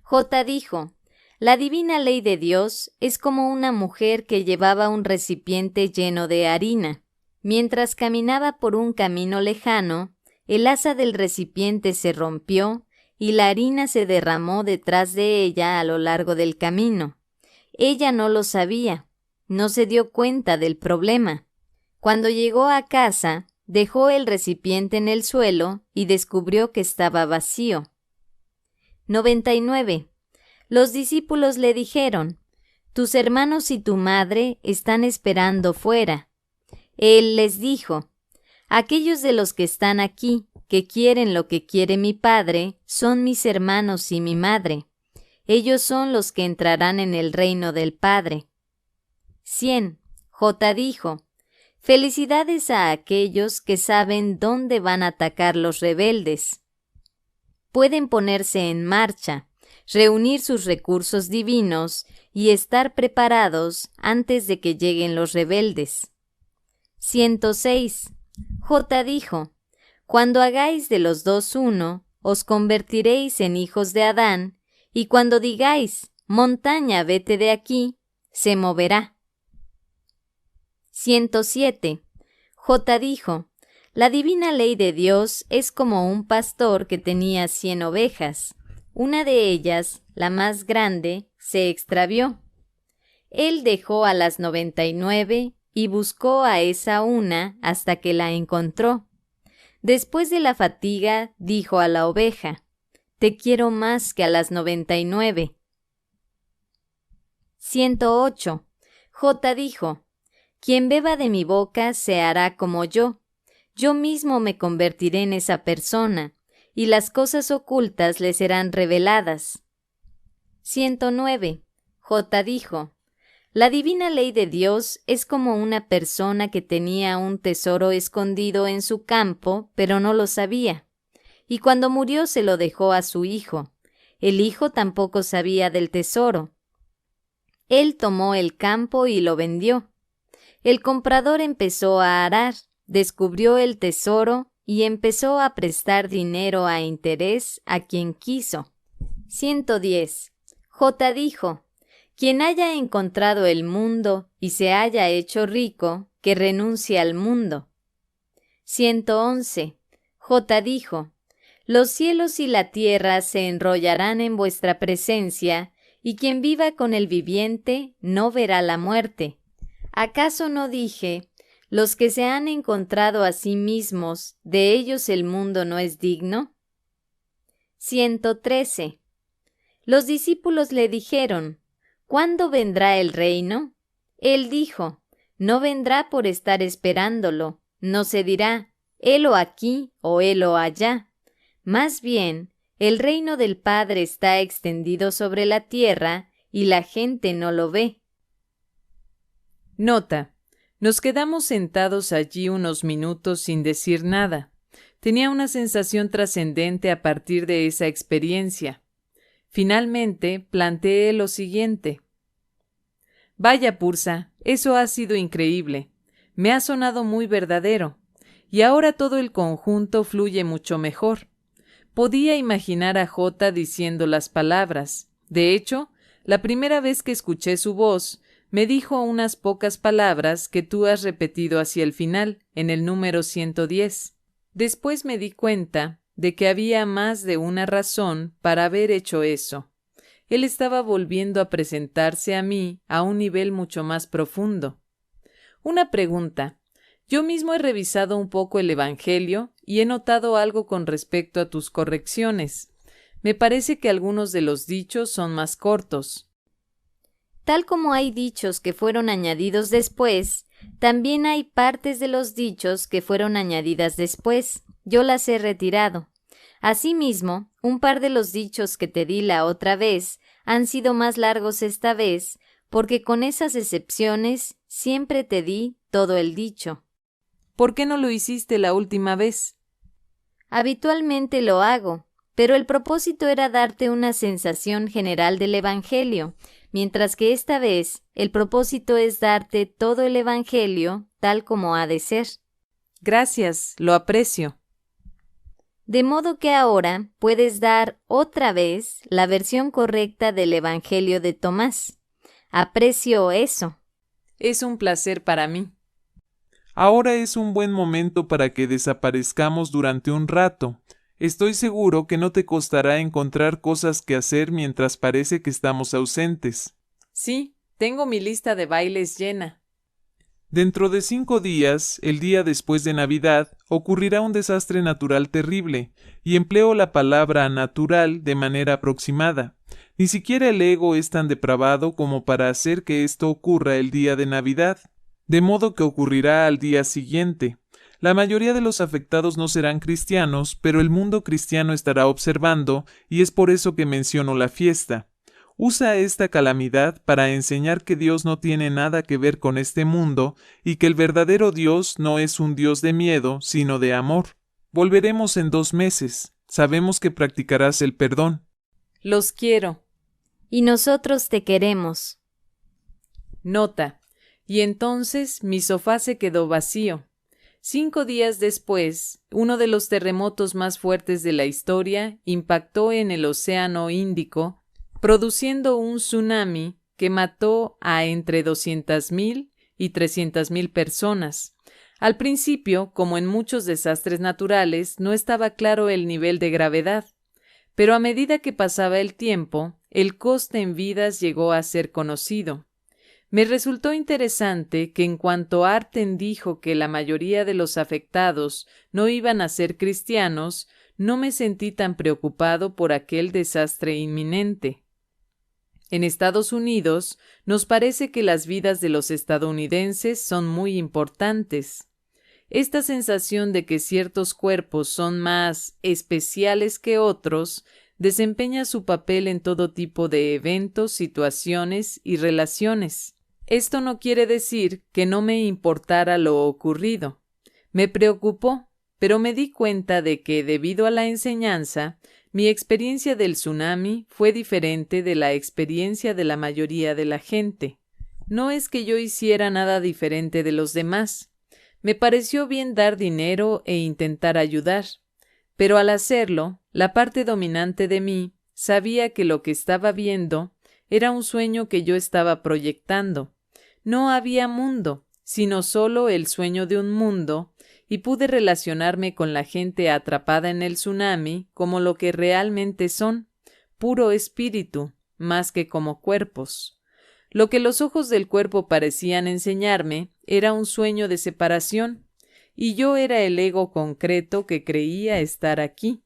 J dijo: La divina ley de Dios es como una mujer que llevaba un recipiente lleno de harina. Mientras caminaba por un camino lejano, el asa del recipiente se rompió y la harina se derramó detrás de ella a lo largo del camino. Ella no lo sabía, no se dio cuenta del problema. Cuando llegó a casa, dejó el recipiente en el suelo y descubrió que estaba vacío. 99. Los discípulos le dijeron: Tus hermanos y tu madre están esperando fuera. Él les dijo: Aquellos de los que están aquí, que quieren lo que quiere mi Padre, son mis hermanos y mi madre. Ellos son los que entrarán en el reino del Padre. 100. J dijo: Felicidades a aquellos que saben dónde van a atacar los rebeldes. Pueden ponerse en marcha, reunir sus recursos divinos y estar preparados antes de que lleguen los rebeldes. 106. J dijo: Cuando hagáis de los dos uno, os convertiréis en hijos de Adán, y cuando digáis: montaña, vete de aquí, se moverá. 107. J dijo: la divina ley de Dios es como un pastor que tenía 100 ovejas. Una de ellas, la más grande, se extravió. Él dejó a las 99 y buscó a esa una hasta que la encontró. Después de la fatiga, dijo a la oveja: te quiero más que a las 99. 108. J dijo: quien beba de mi boca se hará como yo. Yo mismo me convertiré en esa persona, y las cosas ocultas le serán reveladas. 109. J dijo: la divina ley de Dios es como una persona que tenía un tesoro escondido en su campo, pero no lo sabía, y cuando murió se lo dejó a su hijo. El hijo tampoco sabía del tesoro. Él tomó el campo y lo vendió. El comprador empezó a arar, descubrió el tesoro y empezó a prestar dinero a interés a quien quiso. 110. J dijo: quien haya encontrado el mundo y se haya hecho rico, que renuncie al mundo. 111. J dijo: los cielos y la tierra se enrollarán en vuestra presencia, y quien viva con el viviente no verá la muerte. ¿Acaso no dije: los que se han encontrado a sí mismos, de ellos el mundo no es digno? 113. Los discípulos le dijeron: ¿cuándo vendrá el reino? Él dijo: no vendrá por estar esperándolo, no se dirá, helo aquí o helo allá. Más bien, el reino del Padre está extendido sobre la tierra y la gente no lo ve. Nota: nos quedamos sentados allí unos minutos sin decir nada. Tenía una sensación trascendente a partir de esa experiencia. Finalmente, planteé lo siguiente: vaya, Pursa, eso ha sido increíble. Me ha sonado muy verdadero. Y ahora todo el conjunto fluye mucho mejor. Podía imaginar a J diciendo las palabras. De hecho, la primera vez que escuché su voz, me dijo unas pocas palabras que tú has repetido hacia el final, en el número 110. Después me di cuenta de que había más de una razón para haber hecho eso. Él estaba volviendo a presentarse a mí a un nivel mucho más profundo. Una pregunta. Yo mismo he revisado un poco el Evangelio y he notado algo con respecto a tus correcciones. Me parece que algunos de los dichos son más cortos. Tal como hay dichos que fueron añadidos después, también hay partes de los dichos que fueron añadidas después. Yo las he retirado. Asimismo, un par de los dichos que te di la otra vez han sido más largos esta vez, porque con esas excepciones siempre te di todo el dicho. ¿Por qué no lo hiciste la última vez? Habitualmente lo hago, pero el propósito era darte una sensación general del Evangelio, mientras que esta vez el propósito es darte todo el Evangelio tal como ha de ser. Gracias, lo aprecio. De modo que ahora puedes dar otra vez la versión correcta del Evangelio de Tomás. Aprecio eso. Es un placer para mí. Ahora es un buen momento para que desaparezcamos durante un rato. Estoy seguro que no te costará encontrar cosas que hacer mientras parece que estamos ausentes. Sí, tengo mi lista de bailes llena. Dentro de 5 días, el día después de Navidad, ocurrirá un desastre natural terrible, y empleo la palabra natural de manera aproximada. Ni siquiera el ego es tan depravado como para hacer que esto ocurra el día de Navidad, de modo que ocurrirá al día siguiente. La mayoría de los afectados no serán cristianos, pero el mundo cristiano estará observando, y es por eso que menciono la fiesta. Usa esta calamidad para enseñar que Dios no tiene nada que ver con este mundo y que el verdadero Dios no es un Dios de miedo, sino de amor. Volveremos en 2 meses. Sabemos que practicarás el perdón. Los quiero. Y nosotros te queremos. Nota. Y entonces mi sofá se quedó vacío. 5 días después, uno de los terremotos más fuertes de la historia impactó en el Océano Índico, produciendo un tsunami que mató a entre 200.000 y 300.000 personas. Al principio, como en muchos desastres naturales, no estaba claro el nivel de gravedad, pero a medida que pasaba el tiempo, el coste en vidas llegó a ser conocido. Me resultó interesante que en cuanto Arten dijo que la mayoría de los afectados no iban a ser cristianos, no me sentí tan preocupado por aquel desastre inminente. En Estados Unidos, nos parece que las vidas de los estadounidenses son muy importantes. Esta sensación de que ciertos cuerpos son más especiales que otros desempeña su papel en todo tipo de eventos, situaciones y relaciones. Esto no quiere decir que no me importara lo ocurrido. Me preocupó, pero me di cuenta de que, debido a la enseñanza, mi experiencia del tsunami fue diferente de la experiencia de la mayoría de la gente. No es que yo hiciera nada diferente de los demás. Me pareció bien dar dinero e intentar ayudar, pero al hacerlo, la parte dominante de mí sabía que lo que estaba viendo era un sueño que yo estaba proyectando. No había mundo, sino solo el sueño de un mundo, y pude relacionarme con la gente atrapada en el tsunami como lo que realmente son, puro espíritu, más que como cuerpos. Lo que los ojos del cuerpo parecían enseñarme era un sueño de separación, y yo era el ego concreto que creía estar aquí.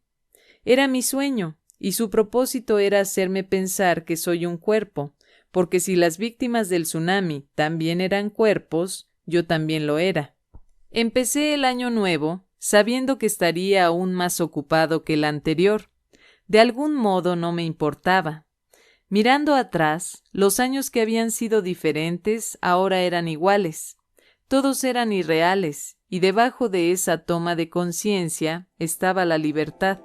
Era mi sueño, y su propósito era hacerme pensar que soy un cuerpo, porque si las víctimas del tsunami también eran cuerpos, yo también lo era. Empecé el año nuevo sabiendo que estaría aún más ocupado que el anterior. De algún modo no me importaba. Mirando atrás, los años que habían sido diferentes ahora eran iguales. Todos eran irreales, y debajo de esa toma de conciencia estaba la libertad.